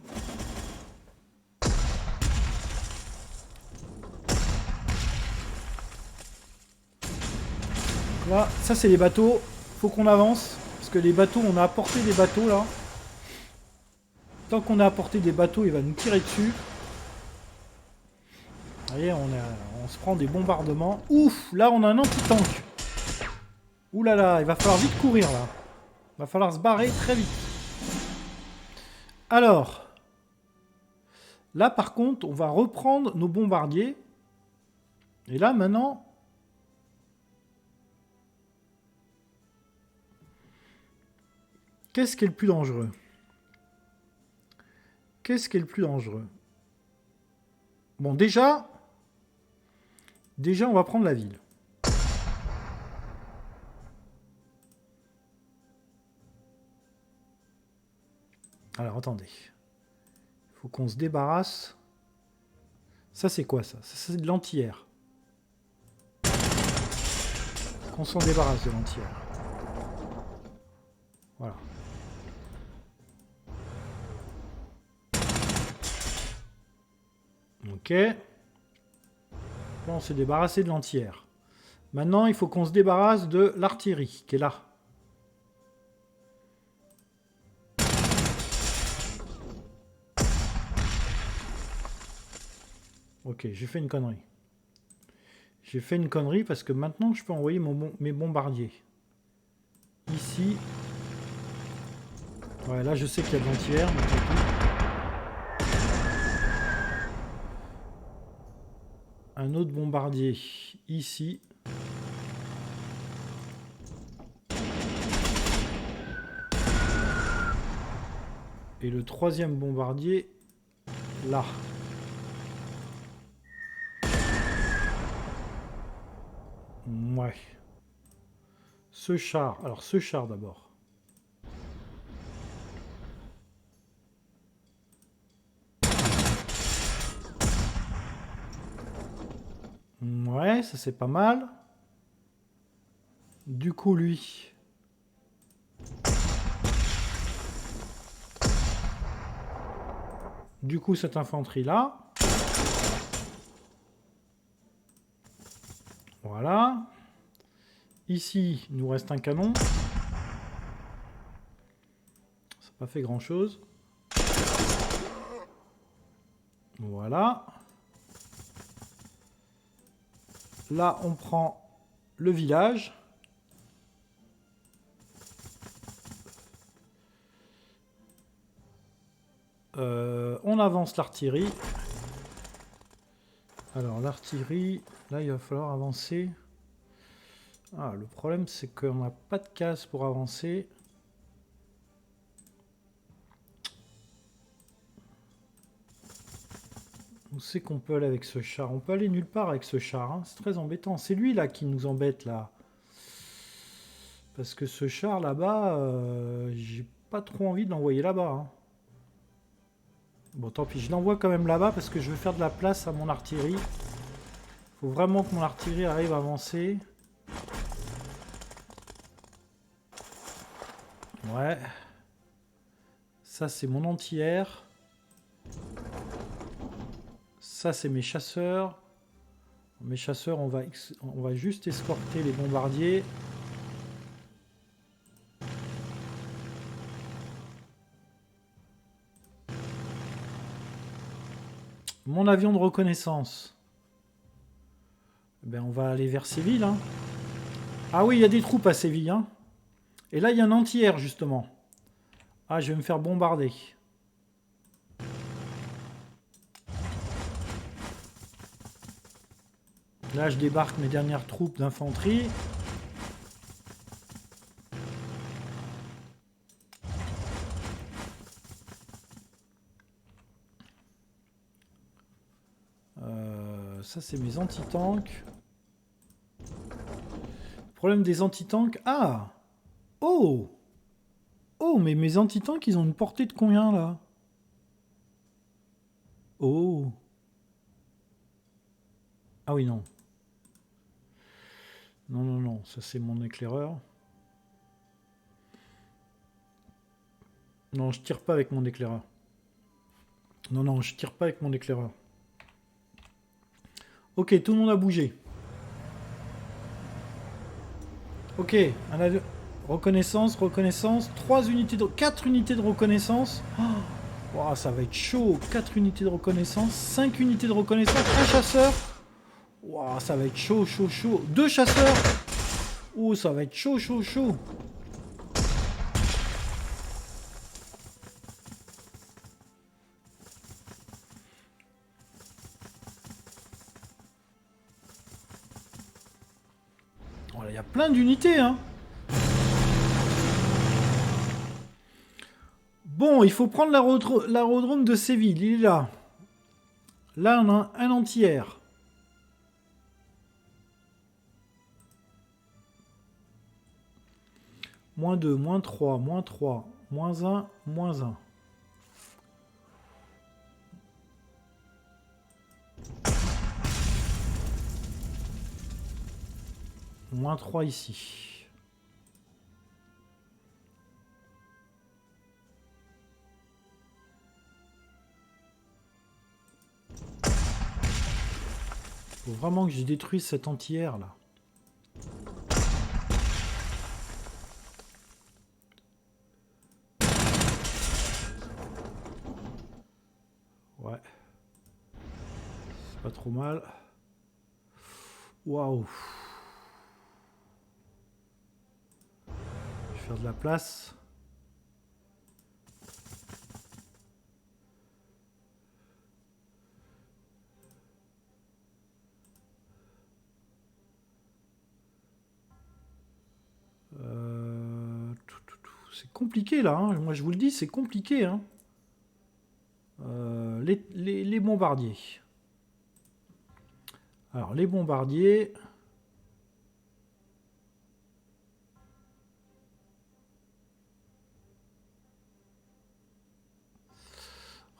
Speaker 1: Là, ça c'est les bateaux. Faut qu'on avance. Parce que les bateaux, on a apporté des bateaux là. Tant qu'on a apporté des bateaux, il va nous tirer dessus. Vous voyez, on se prend des bombardements. Ouf, là on a un anti-tank. Ouh là là, il va falloir vite courir là. Il va falloir se barrer très vite. Alors, là par contre, on va reprendre nos bombardiers. Et là maintenant... Qu'est-ce qui est le plus dangereux? Qu'est-ce qui est le plus dangereux? Bon, déjà, on va prendre la ville. Alors, attendez. Il faut qu'on se débarrasse. Ça, c'est quoi, ça? Ça, c'est de l'anti-air. Qu'on s'en débarrasse de l'anti-air. Voilà. Ok. Là, on s'est débarrassé de l'anti-air. Maintenant, il faut qu'on se débarrasse de l'artillerie, qui est là. Ok, j'ai fait une connerie. J'ai fait une connerie parce que maintenant, je peux envoyer mes bombardiers. Ici. Ouais, là, je sais qu'il y a de l'anti-air. Un autre bombardier ici. Et le 3e bombardier là. Ouais. Ce char. Alors ce char d'abord. Ouais, ça c'est pas mal. Du coup, lui... Du coup, cette infanterie-là... Voilà. Ici, il nous reste un canon. Ça n'a pas fait grand-chose. Voilà. Là, on prend le village. On avance l'artillerie. Alors, l'artillerie... Là, il va falloir avancer. Ah, le problème, c'est qu'on n'a pas de case pour avancer. On sait qu'on peut aller avec ce char. On peut aller nulle part avec ce char. Hein. C'est très embêtant. C'est lui, là, qui nous embête, là. Parce que ce char, là-bas, j'ai pas trop envie de l'envoyer là-bas. Hein. Bon, tant pis. Je l'envoie quand même là-bas parce que je veux faire de la place à mon artillerie. Faut vraiment que mon artillerie arrive à avancer. Ouais. Ça, c'est mon anti-air. Ça, c'est mes chasseurs. Mes chasseurs, on va juste escorter les bombardiers. Mon avion de reconnaissance. Ben, on va aller vers Séville. Hein. Ah oui, il y a des troupes à Séville. Hein. Et là, il y a un anti-air, justement. Ah, je vais me faire bombarder. Là, je débarque mes dernières troupes d'infanterie. Ça, c'est mes anti-tanks. Problème des anti-tanks. Ah! Oh! Oh, mais mes anti-tanks, ils ont une portée de combien, là? Oh! Ah oui, non. Non, non, non. Ça, c'est mon éclaireur. Non, je tire pas avec mon éclaireur. Non, non, je tire pas avec mon éclaireur. Ok, tout le monde a bougé. Ok, un avion... Reconnaissance, reconnaissance. 4 unités de reconnaissance. Oh, wow, ça va être chaud. 4 unités de reconnaissance. 5 unités de reconnaissance. Un chasseur. Wow, ça va être chaud, chaud, chaud. 2 chasseurs. Oh, ça va être chaud, chaud, chaud. Oh, il y a plein d'unités, hein. Bon, il faut prendre l'aérodrome de Séville. Il est là. Là, on a un anti-air. Moins 2, moins 3, moins 3, moins 1, moins 1. Moins 3 ici. Faut vraiment que je détruise cet anti-air là. Ouais. C'est pas trop mal. Waouh. Je vais faire de la place. C'est compliqué là, hein. Moi je vous le dis, c'est compliqué. Hein. Les bombardiers. Alors les bombardiers.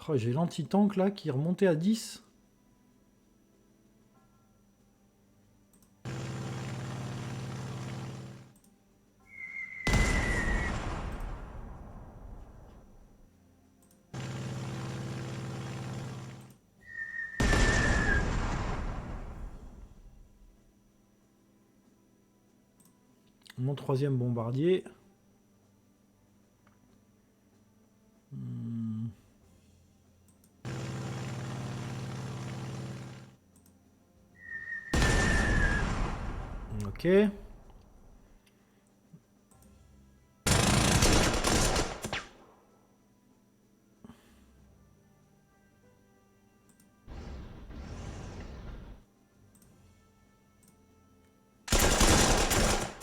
Speaker 1: Oh, j'ai l'anti-tank là qui est remonté à 10. Mon troisième bombardier. Ok.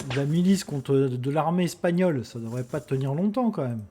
Speaker 1: De la milice contre de l'armée espagnole, ça devrait pas tenir longtemps quand même.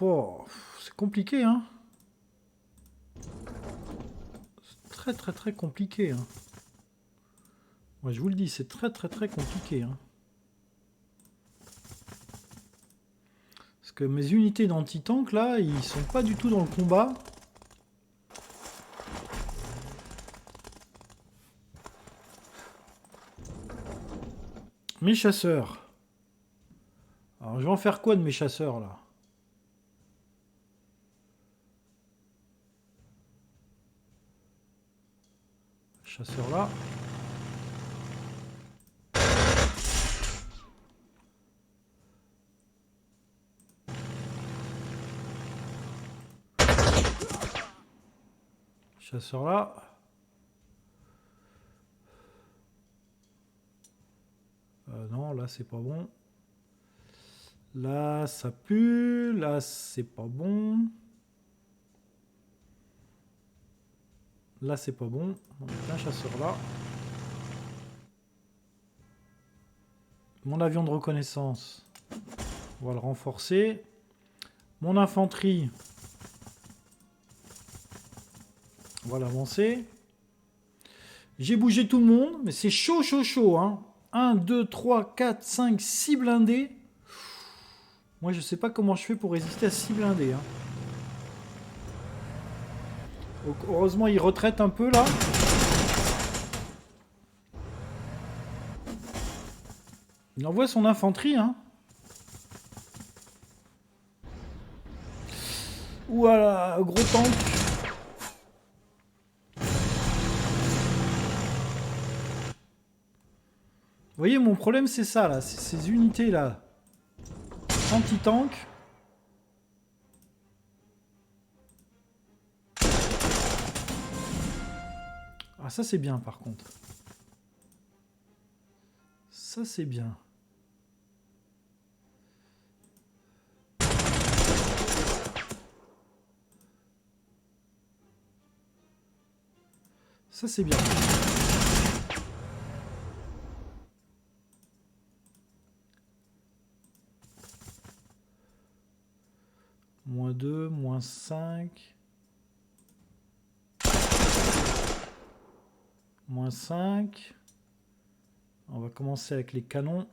Speaker 1: Oh, c'est compliqué, hein. C'est très compliqué, hein. Moi, je vous le dis, c'est très compliqué, hein. Parce que mes unités d'anti-tank, là, ils sont pas du tout dans le combat. Mes chasseurs. Alors, je vais en faire quoi de mes chasseurs, là? Chasseur là. Chasseur là. Non, là c'est pas bon. Là ça pue. Là c'est pas bon. Là c'est pas bon. On met un chasseur là. Mon avion de reconnaissance. On va le renforcer. Mon infanterie. On va l'avancer. J'ai bougé tout le monde, mais c'est chaud, hein. 1, 2, 3, 4, 5, 6 blindés. Moi, je sais pas comment je fais pour résister à 6 blindés. Hein. Donc, heureusement, il retraite un peu, là. Il envoie son infanterie, hein. Voilà, gros tank. Vous voyez, mon problème, c'est ça, là. C'est ces unités-là. Anti-tank. Ah, ça, c'est bien, par contre. Ça, c'est bien. Ça, c'est bien. Moins 2, moins 5. Moins 5. On va commencer avec les canons.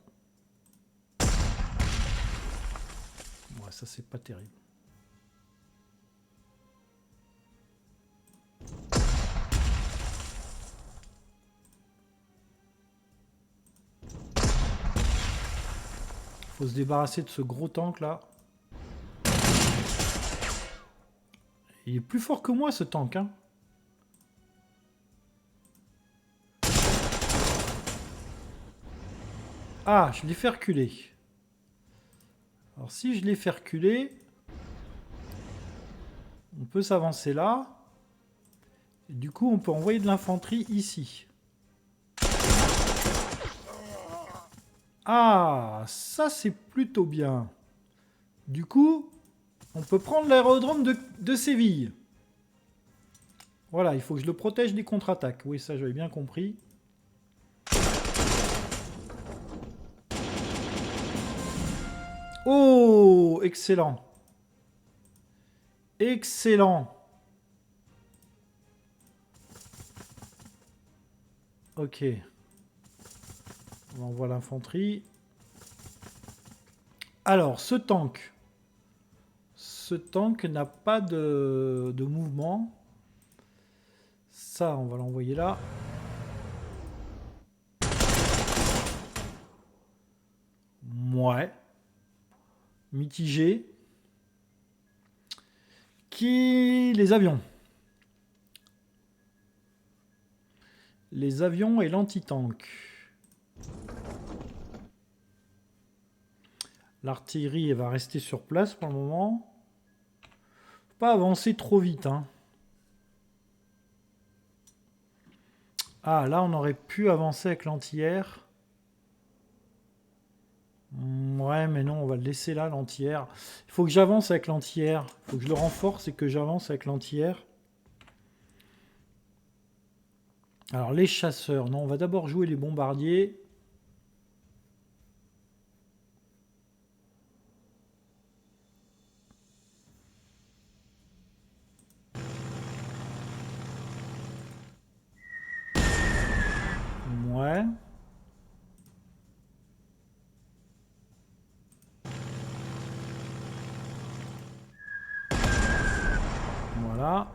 Speaker 1: Ouais, ça, c'est pas terrible. Faut se débarrasser de ce gros tank là. Il est plus fort que moi ce tank, hein. Ah, je l'ai fait reculer. Alors si je l'ai fait reculer, on peut s'avancer là. Et du coup, on peut envoyer de l'infanterie ici. Ah, ça c'est plutôt bien. Du coup, on peut prendre l'aérodrome de Séville. Voilà, il faut que je le protège des contre-attaques. Oui, ça j'avais bien compris. Oh, excellent. Excellent. Ok. On envoie l'infanterie. Alors, ce tank. Ce tank n'a pas de mouvement. Ça, on va l'envoyer là. Ouais. Mitigé. Qui... Les avions. Les avions et l'anti-tank. L'artillerie, elle va rester sur place pour le moment. Faut pas avancer trop vite, hein. Ah, là, on aurait pu avancer avec l'anti-air. Ouais, mais non, on va le laisser là, l'anti-air. Il faut que j'avance avec l'anti-air. Il faut que je le renforce et que j'avance avec l'anti-air. Alors, les chasseurs. Non, on va d'abord jouer les bombardiers. Ouais. Voilà.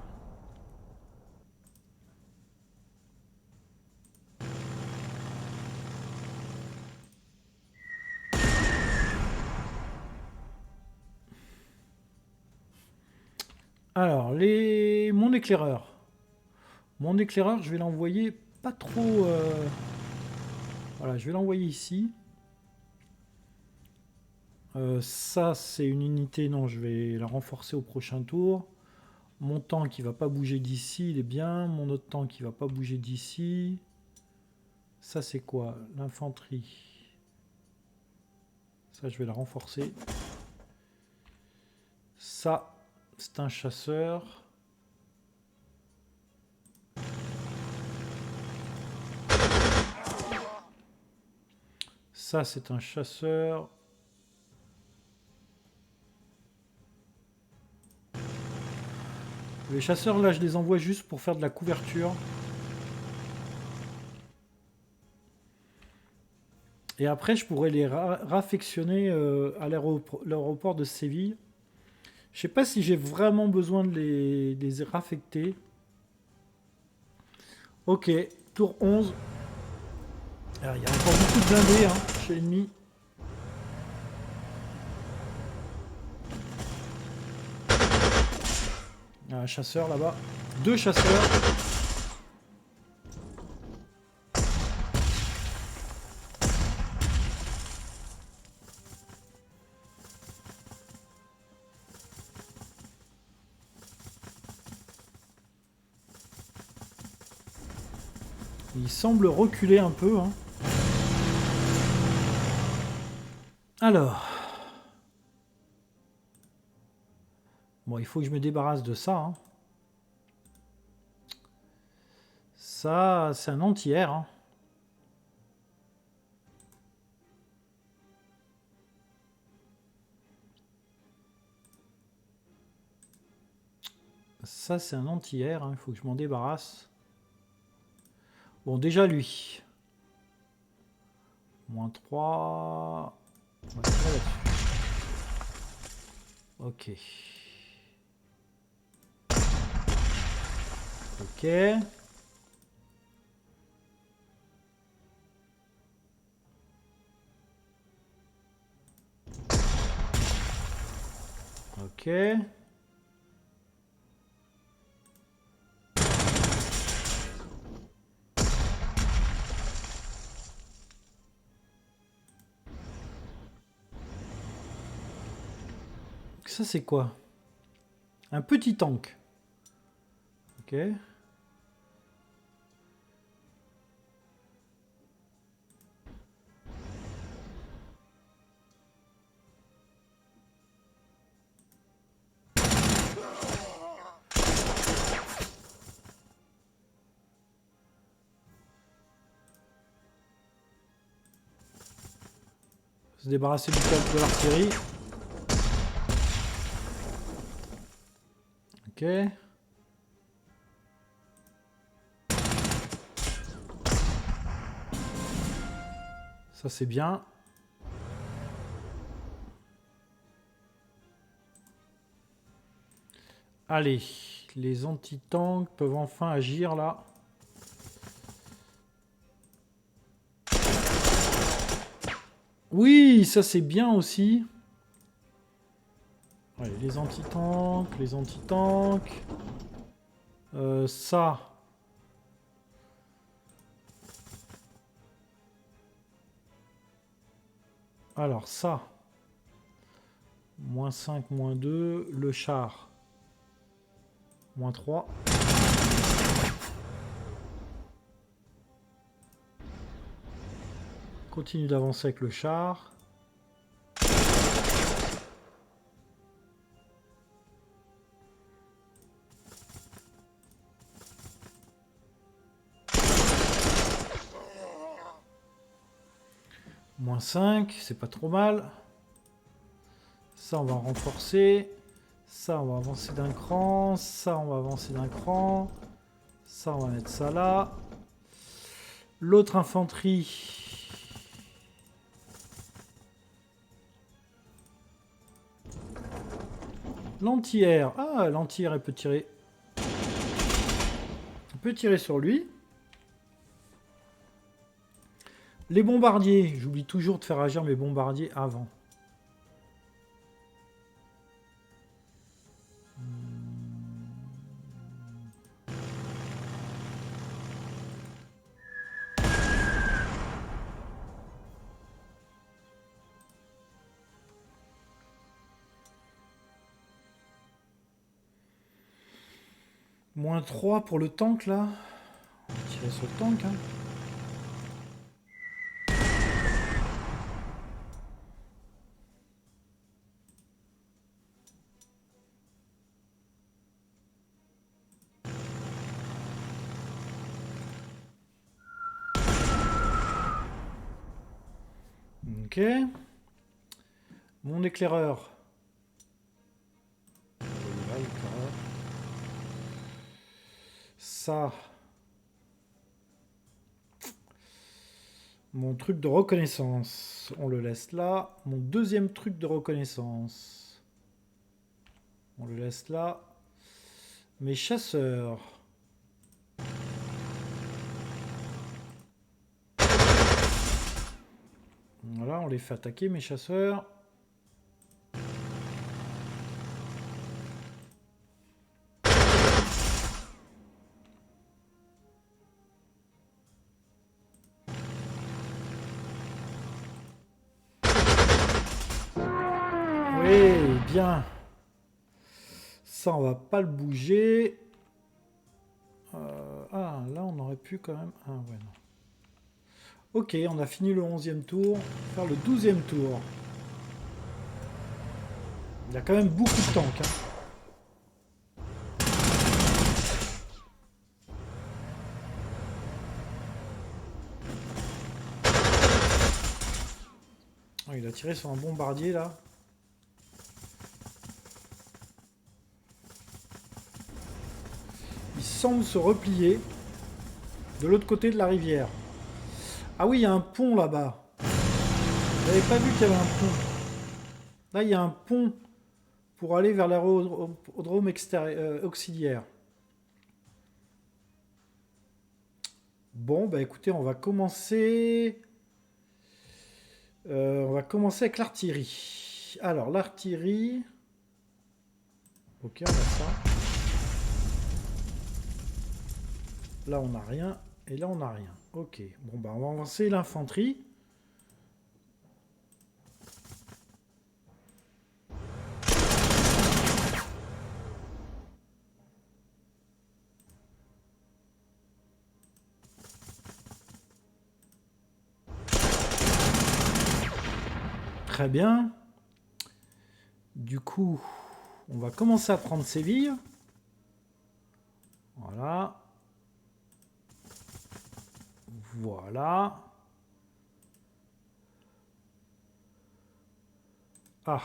Speaker 1: Alors, mon éclaireur. Mon éclaireur, je vais l'envoyer pas trop... Voilà, je vais l'envoyer ici. Ça, c'est une unité. Non, je vais la renforcer au prochain tour. Mon tank, il va pas bouger d'ici, il est bien. Mon autre tank, il va pas bouger d'ici. Ça, c'est quoi? L'infanterie. Ça, je vais la renforcer. Ça, c'est un chasseur. Ça, c'est un chasseur. Les chasseurs, là, je les envoie juste pour faire de la couverture. Et après, je pourrais les raffectionner à l'aéroport de Séville. Je sais pas si j'ai vraiment besoin de les raffecter. Ok, tour 11. Alors, il y a encore beaucoup de blindés hein, chez l'ennemi. Il y a un chasseur là-bas. 2 chasseurs. Il semble reculer un peu. Hein. Alors. Bon, il faut que je me débarrasse de ça. Hein. Ça, c'est un anti-air. Hein. Ça, c'est un anti-air. Hein. Il faut que je m'en débarrasse. Bon, déjà lui. Moins 3. On va tirer là-dessus. Ok. Ok. Ok. Ça, c'est quoi? Un petit tank. Ok. Se débarrasser du câble de l'artillerie. Ok. Ça, c'est bien. Allez, les anti-tanks peuvent enfin agir, là. Oui, ça, c'est bien aussi. Allez, les anti-tanks, les anti-tanks. Ça. Alors, ça. Moins 5, moins 2. Le char. Moins 3. Continue d'avancer avec le char. Moins 5, c'est pas trop mal. Ça, on va renforcer. Ça, on va avancer d'un cran. Ça, on va avancer d'un cran. Ça, on va mettre ça là. L'autre infanterie. L'anti-air. Ah, l'anti-air, elle peut tirer. On peut tirer sur lui. Les bombardiers. J'oublie toujours de faire agir mes bombardiers avant. Moins 3 pour le tank, là. On va tirer sur le tank, hein. Ok. Mon éclaireur. Là, l'éclaireur. Ça. Mon truc de reconnaissance. On le laisse là. Mon deuxième truc de reconnaissance. On le laisse là. Mes chasseurs. Voilà, on les fait attaquer, mes chasseurs. Oui, bien. Ça, on va pas le bouger. Ah, là, on aurait pu quand même... Ah, ouais, non. Ok, on a fini le 11e tour. On va faire le 12e tour. Il y a quand même beaucoup de tanks, hein. Ah, il a tiré sur un bombardier, là. Il semble se replier de l'autre côté de la rivière. Ah oui, il y a un pont là-bas. J'avais pas vu qu'il y avait un pont. Là, il y a un pont pour aller vers l'aérodrome auxiliaire. Bon, bah écoutez, on va commencer... on va commencer avec l'artillerie. Alors, l'artillerie... Ok, on a ça. Là, on n'a rien. Et là, on n'a rien. Ok. Bon, bah on va avancer l'infanterie. Très bien. Du coup, on va commencer à prendre Séville. Voilà. Voilà. Ah.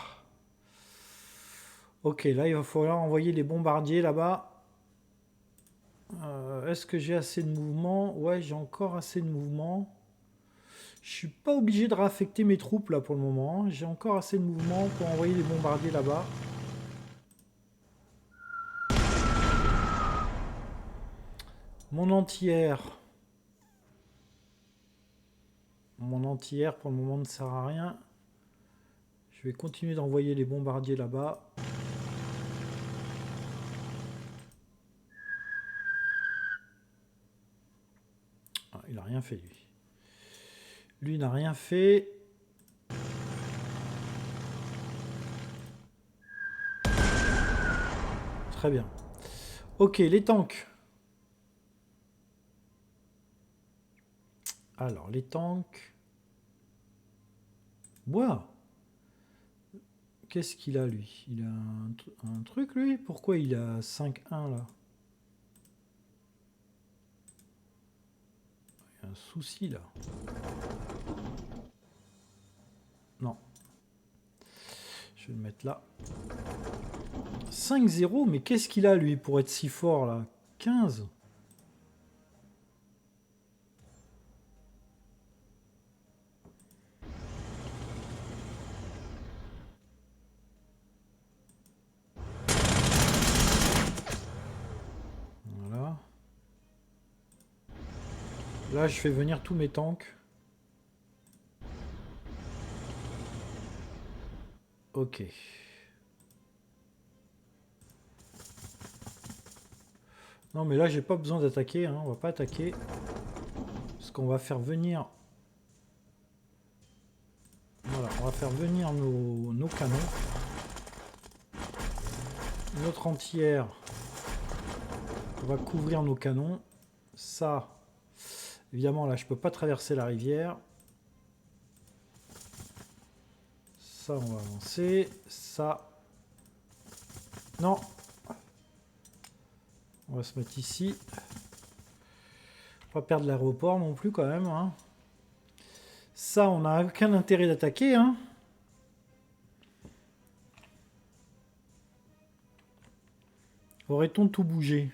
Speaker 1: Ok, là, il va falloir envoyer les bombardiers là-bas. Est-ce que j'ai assez de mouvement? Ouais, j'ai encore assez de mouvement. Je suis pas obligé de réaffecter mes troupes là pour le moment. J'ai encore assez de mouvement pour envoyer les bombardiers là-bas. Mon anti-air. Mon anti-air pour le moment ne sert à rien. Je vais continuer d'envoyer les bombardiers là-bas. Ah, il n'a rien fait lui. Lui n'a rien fait. Très bien. Ok, les tanks. Alors, les tanks. Bois. Qu'est-ce qu'il a, lui? Il a un truc, lui? Pourquoi il a 5-1, là? Il y a un souci, là. Non. Je vais le mettre là. 5-0, mais qu'est-ce qu'il a, lui, pour être si fort, là? 15. Voilà. Là, je fais venir tous mes tanks. Ok. Non, mais là, j'ai pas besoin d'attaquer. Hein. On va pas attaquer. Parce qu'on va faire venir... Voilà, on va faire venir nos canons. Notre anti-air va couvrir nos canons. Ça, évidemment, là, je peux pas traverser la rivière. Ça, on va avancer. Ça... Non. On va se mettre ici. Pas perdre l'aéroport non plus, quand même. Hein. Ça, on n'a aucun intérêt d'attaquer. Hein. Aurait-on tout bougé?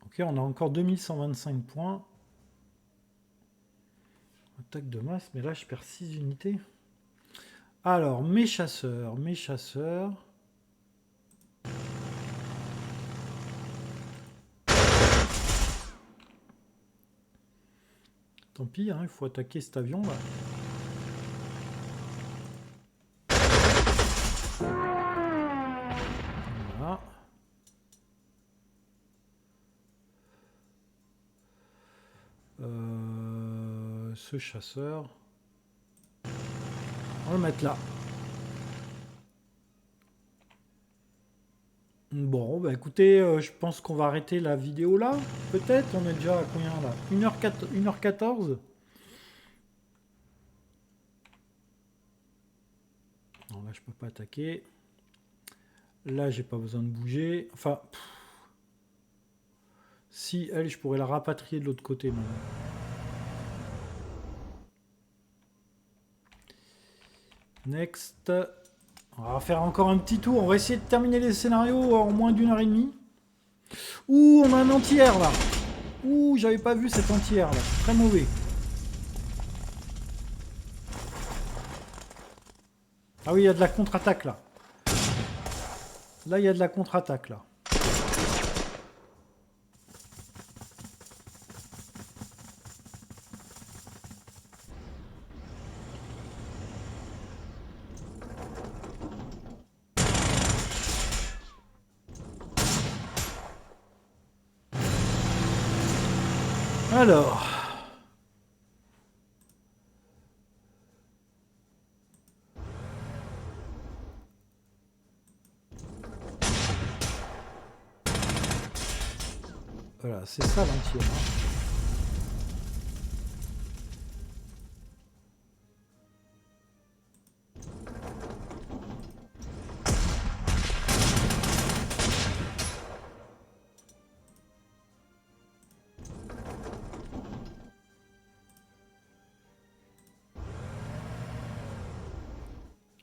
Speaker 1: Ok, on a encore 2125 points. Attaque de masse, mais là, je perds 6 unités. Alors, mes chasseurs, mes chasseurs... Tant pis, hein, il faut attaquer cet avion là. Voilà. Ce chasseur. On va le mettre là. Bon, bah écoutez, je pense qu'on va arrêter la vidéo là. Peut-être, on est déjà à combien là? 1h14. Non, là je peux pas attaquer. Là j'ai pas besoin de bouger. Enfin, si elle, je pourrais la rapatrier de l'autre côté. Mais... Next. On va faire encore un petit tour. On va essayer de terminer les scénarios en moins d'1h30. Ouh, on a un anti-air là. Ouh, j'avais pas vu cet anti-air là. Très mauvais. Ah oui, il y a de la contre-attaque là. Là, il y a de la contre-attaque là. Alors... Voilà, c'est ça l'anti-air.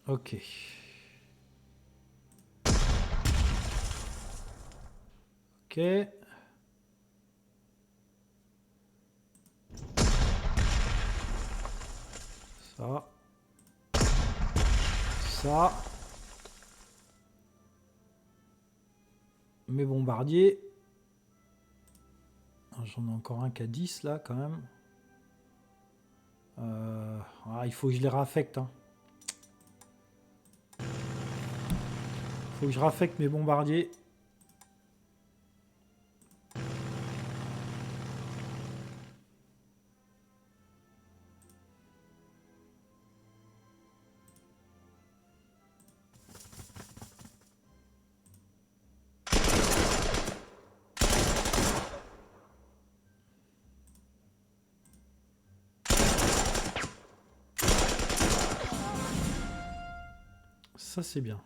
Speaker 1: Ok. Ok. Ça. Ça. Mes bombardiers. J'en ai encore un qui a 10 là quand même. Il faut que je les raffecte. Hein. Faut que je raffecte mes bombardiers. Ça c'est bien.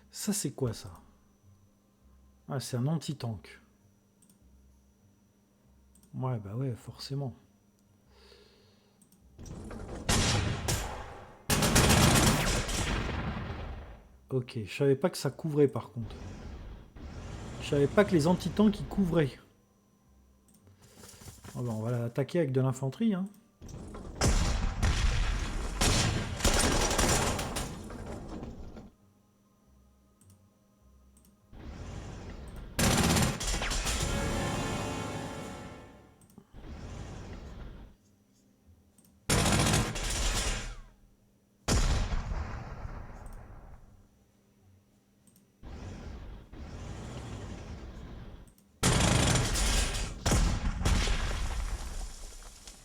Speaker 1: Ça c'est quoi ça? Ah, c'est un anti-tank. Ouais, bah ouais, forcément. Ok, je savais pas que ça couvrait par contre. Je savais pas que les anti-tanks ils couvraient. Oh bah, on va l'attaquer avec de l'infanterie. Hein.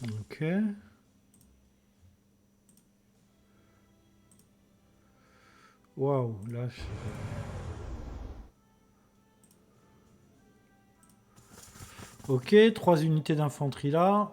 Speaker 1: Ok. Waouh, là. Ok, 3 unités d'infanterie là.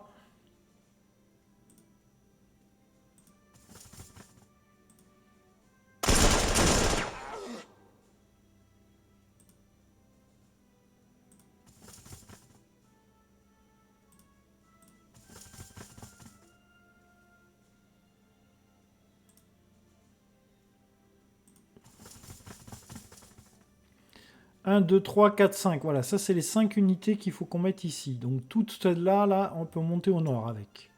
Speaker 1: Un, 2, 3, 4, 5. Voilà, ça c'est les 5 unités qu'il faut qu'on mette ici. Donc toutes celles-là, là, on peut monter au nord avec.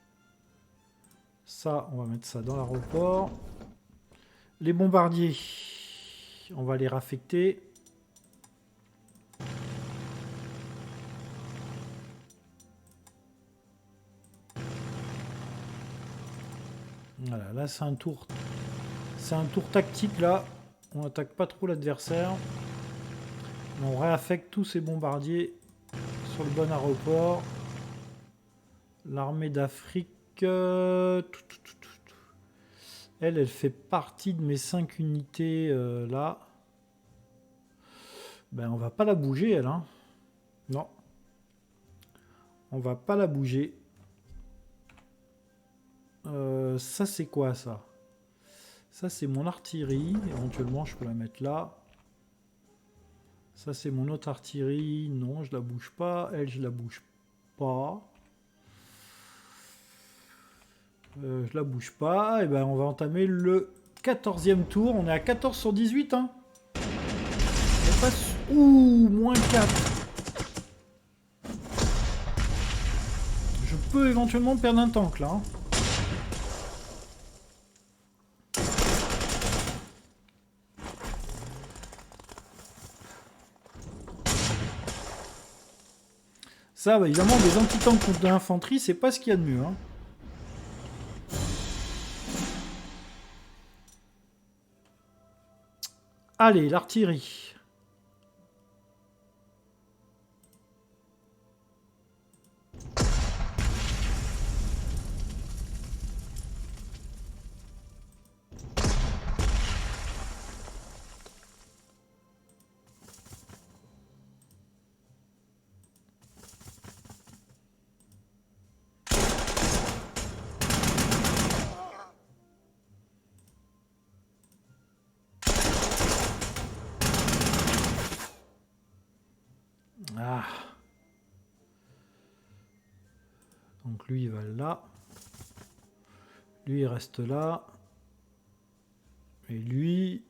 Speaker 1: Ça, on va mettre ça dans l'aéroport. Les bombardiers, on va les raffecter. Voilà, là c'est un tour. C'est un tour tactique là. On n'attaque pas trop l'adversaire. On réaffecte tous ces bombardiers sur le bon aéroport. L'armée d'Afrique. Elle fait partie de mes 5 unités là. Ben on va pas la bouger elle. Hein. Non. On va pas la bouger. Ça c'est quoi ça? Ça c'est mon artillerie. Éventuellement je peux la mettre là. Ça c'est mon autre artillerie. Non, je la bouge pas. Elle, je la bouge pas. Je la bouge pas. Et ben on va entamer le 14e tour. On est à 14 sur 18. Hein. On passe... Ouh, moins 4. Je peux éventuellement perdre un tank là. Hein. Ça, bah, évidemment, des anti-tanks contre de l'infanterie, c'est pas ce qu'il y a de mieux. Hein. Allez, l'artillerie. Ah. Donc lui, il va là. Lui, il reste là. Et lui...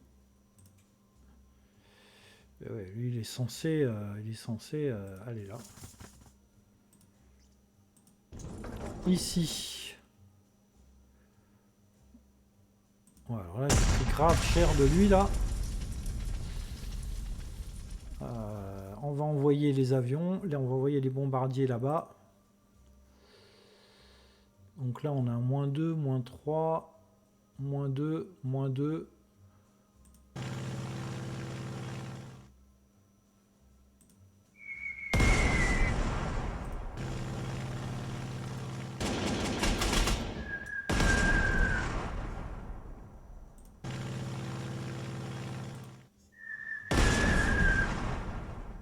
Speaker 1: Ouais, lui, il est censé aller là. Ici. Ouais, alors là, j'ai pris grave cher de lui, là. On va envoyer les avions. Là, on va envoyer les bombardiers là-bas. Donc là, on a un -2, -3, -2, -2.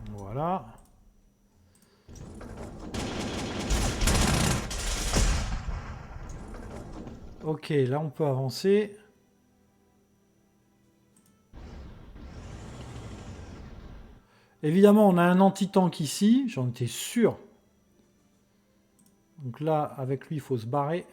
Speaker 1: Voilà. Ok, là on peut avancer. Évidemment, on a un anti-tank ici, j'en étais sûr. Donc là, avec lui, il faut se barrer.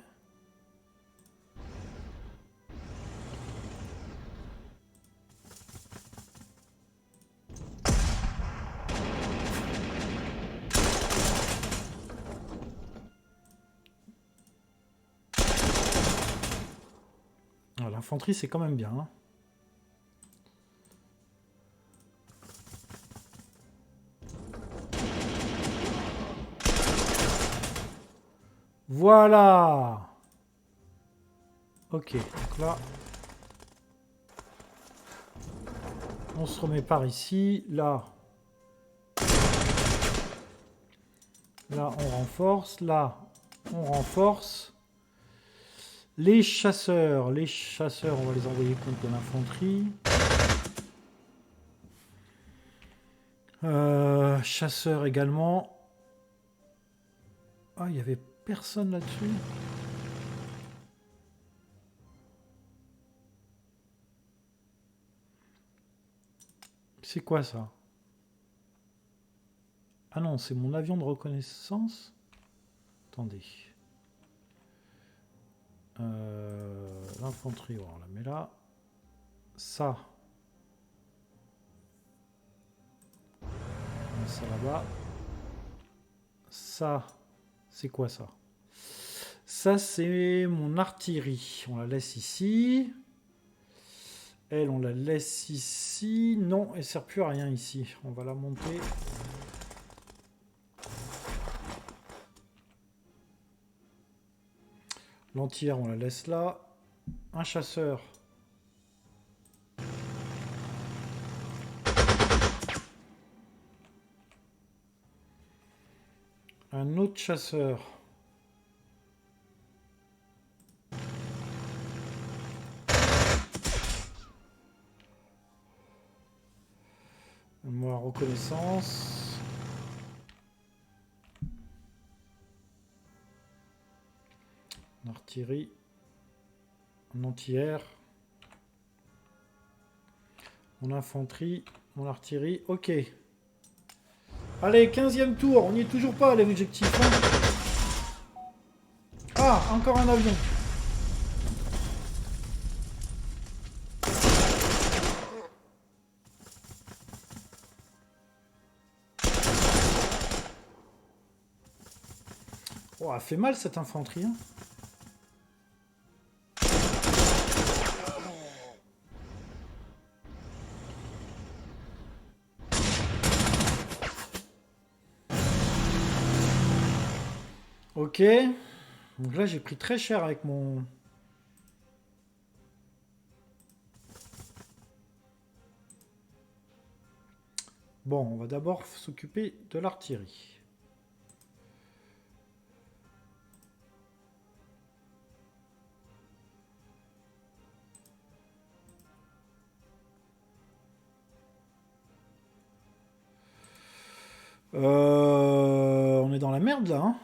Speaker 1: L'infanterie, c'est quand même bien. Hein. Voilà. Ok, donc là, on se remet par ici. Là, on renforce. Là, on renforce. Les chasseurs, on va les envoyer contre l'infanterie. Chasseurs également. Ah, il n'y avait personne là-dessus. C'est quoi ça? Ah non, c'est mon avion de reconnaissance. Attendez. L'infanterie, on la met là. Ça. On met ça là-bas. Ça. C'est quoi ça? Ça, c'est mon artillerie. On la laisse ici. Elle, on la laisse ici. Non, elle ne sert plus à rien ici. On va la monter. L'entière, on la laisse là. Un chasseur. Un autre chasseur. Moi, reconnaissance. Une artillerie. Un anti-air. Mon infanterie. Mon artillerie. Ok. Allez, 15e tour. On n'y est toujours pas à l'objectif. Hein. Ah, encore un avion. Oh, elle fait mal cette infanterie. Hein. Ok. Donc là, j'ai pris très cher avec mon... Bon, on va d'abord s'occuper de l'artillerie. On est dans la merde là. Hein.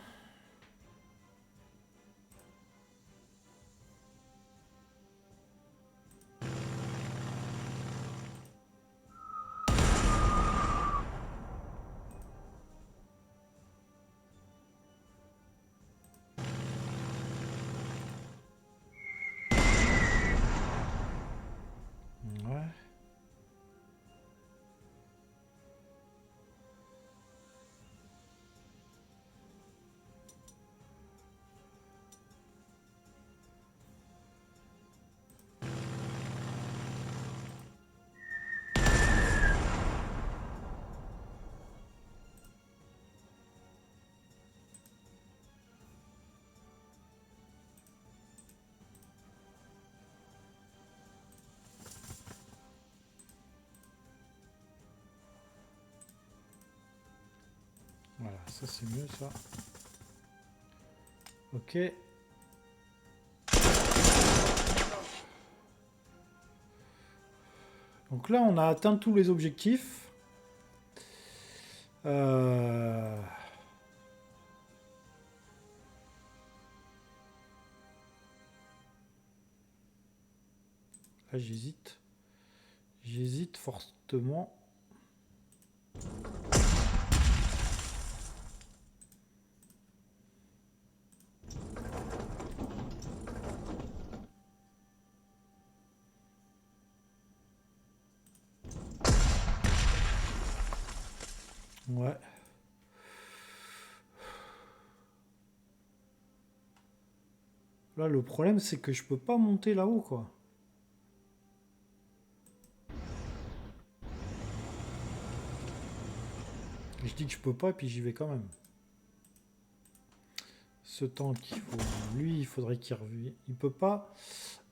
Speaker 1: Ouais. Ça c'est mieux ça. Ok. Donc là on a atteint tous les objectifs. Là j'hésite. J'hésite fortement. Ouais. Là, le problème, c'est que je peux pas monter là-haut, quoi. Je dis que je peux pas, et puis j'y vais quand même. Ce tank, lui, il faudrait qu'il revienne. Il peut pas.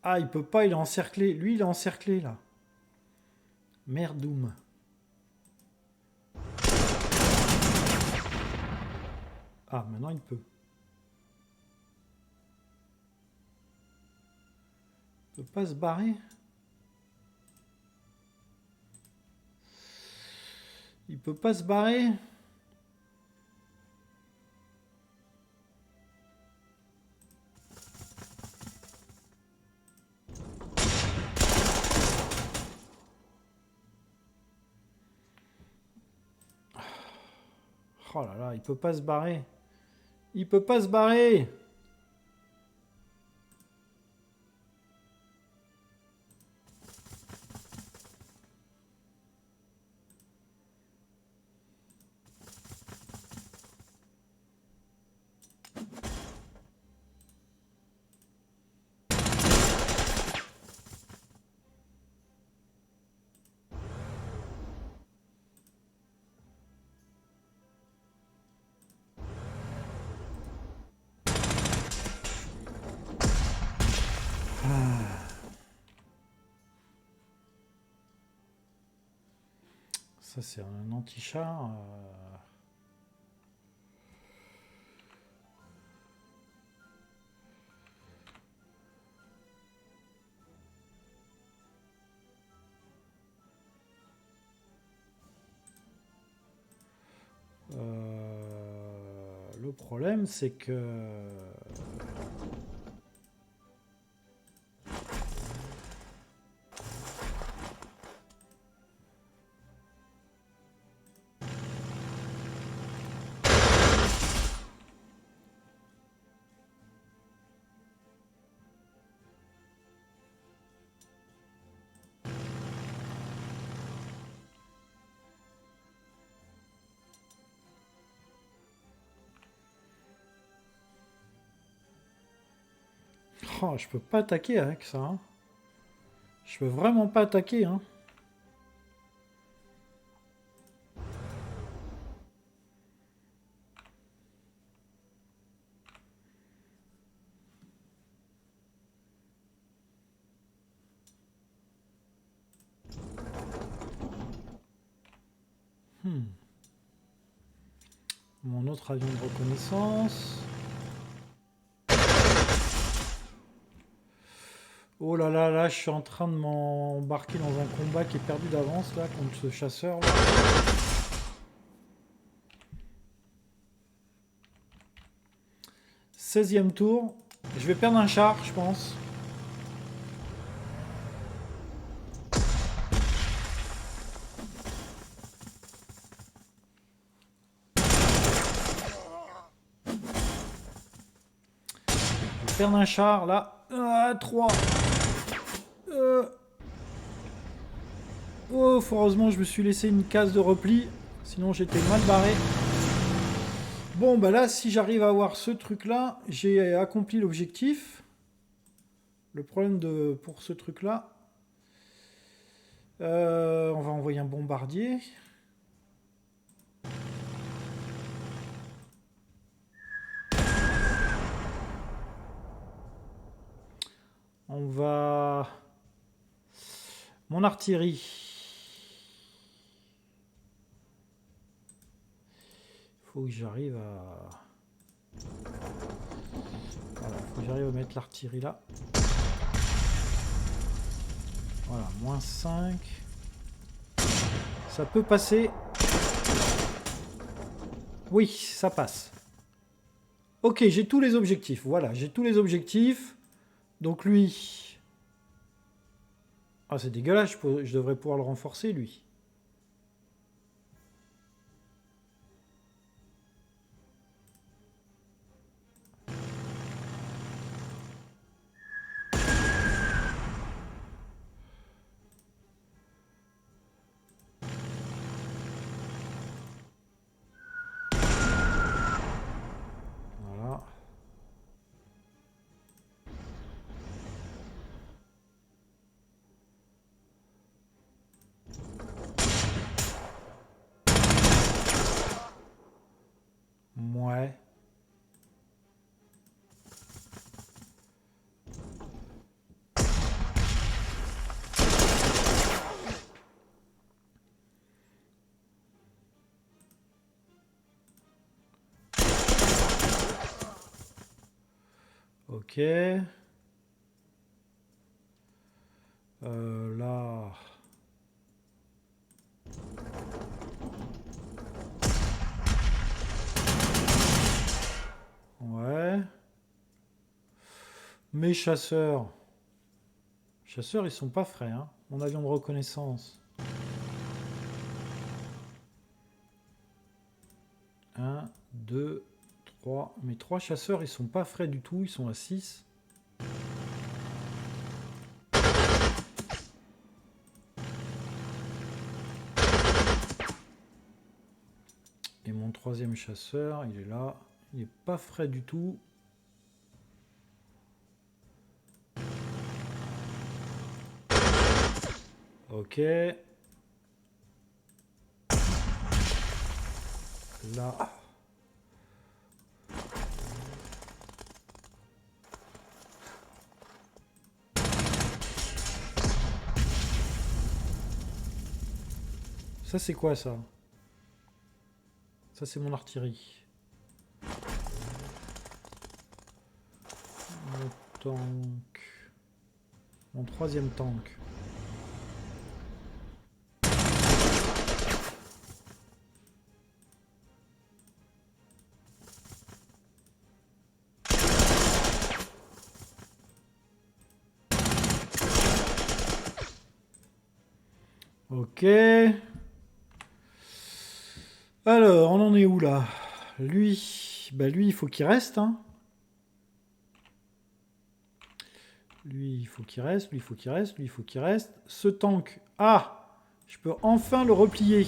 Speaker 1: Ah, il peut pas, il est encerclé. Lui, il est encerclé, là. Merdoum. Ah, maintenant, il peut. Il peut pas se barrer. Il peut pas se barrer. Oh là là, il peut pas se barrer. Il peut pas se barrer. Ça, c'est un anti-char. Le problème, c'est que... Oh, je peux pas attaquer avec ça. Hein. Je peux vraiment pas attaquer. Hein. Mon autre avion de reconnaissance. Oh là là, là, je suis en train de m'embarquer dans un combat qui est perdu d'avance, là, contre ce chasseur. Là. 16e tour. Je vais perdre un char, je pense. Je vais perdre un char, là. 3. Oh, heureusement, je me suis laissé une case de repli. Sinon, j'étais mal barré. Bon, bah là, si j'arrive à avoir ce truc-là, j'ai accompli l'objectif. Le problème pour ce truc-là, on va envoyer un bombardier. On va... Mon artillerie. faut que j'arrive à... Voilà, faut que j'arrive à mettre l'artillerie là. Voilà, moins 5. Ça peut passer. Oui, ça passe. Ok, j'ai tous les objectifs. Voilà, j'ai tous les objectifs. Donc lui... Ah, c'est dégueulasse, je devrais pouvoir le renforcer, lui. Voilà. Ouais. Ok. Là... Ouais. Mes chasseurs. Chasseurs, ils sont pas frais, hein. Mon avion de reconnaissance. 1, 2, 3. Mes 3 chasseurs, ils sont pas frais du tout. Ils sont à 6. Et mon 3e chasseur, il est là. Il est pas frais du tout. Ok. Là. Ça, c'est quoi, ça? Ça, c'est mon artillerie. Mon tank. Mon 3e tank. Ok. Alors, on en est où là? Lui, bah lui, il faut qu'il reste. Hein. Lui, il faut qu'il reste. Lui, il faut qu'il reste. Lui, il faut qu'il reste. Ce tank. Ah! Je peux enfin le replier.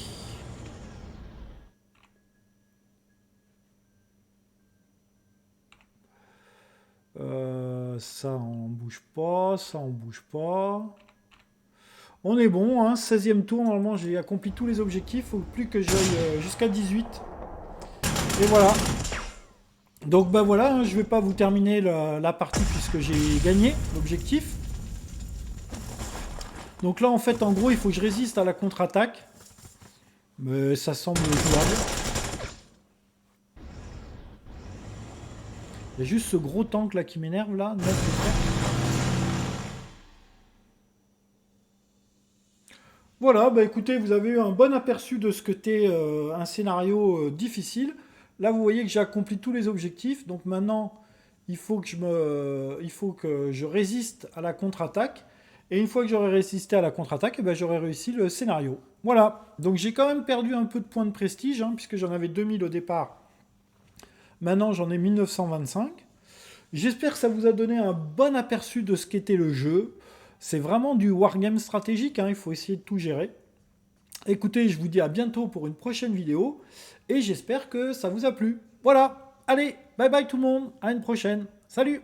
Speaker 1: Ça, on bouge pas. Ça, on bouge pas. On est bon, hein, 16e tour, normalement j'ai accompli tous les objectifs, il faut plus que j'aille jusqu'à 18. Et voilà. Donc bah voilà, hein, je vais pas vous terminer la partie puisque j'ai gagné l'objectif. Donc là en fait en gros il faut que je résiste à la contre-attaque. Mais ça semble jouable. Il y a juste ce gros tank là qui m'énerve là, 9. Voilà, bah écoutez, vous avez eu un bon aperçu de ce que t'est un scénario difficile. Là, vous voyez que j'ai accompli tous les objectifs. Donc maintenant, il faut que je résiste à la contre-attaque. Et une fois que j'aurai résisté à la contre-attaque, eh ben, j'aurai réussi le scénario. Voilà. Donc j'ai quand même perdu un peu de points de prestige, hein, puisque j'en avais 2000 au départ. Maintenant, j'en ai 1925. J'espère que ça vous a donné un bon aperçu de ce qu'était le jeu. C'est vraiment du wargame stratégique, hein, il faut essayer de tout gérer. Écoutez, je vous dis à bientôt pour une prochaine vidéo, et j'espère que ça vous a plu. Voilà, allez, bye bye tout le monde, à une prochaine. Salut!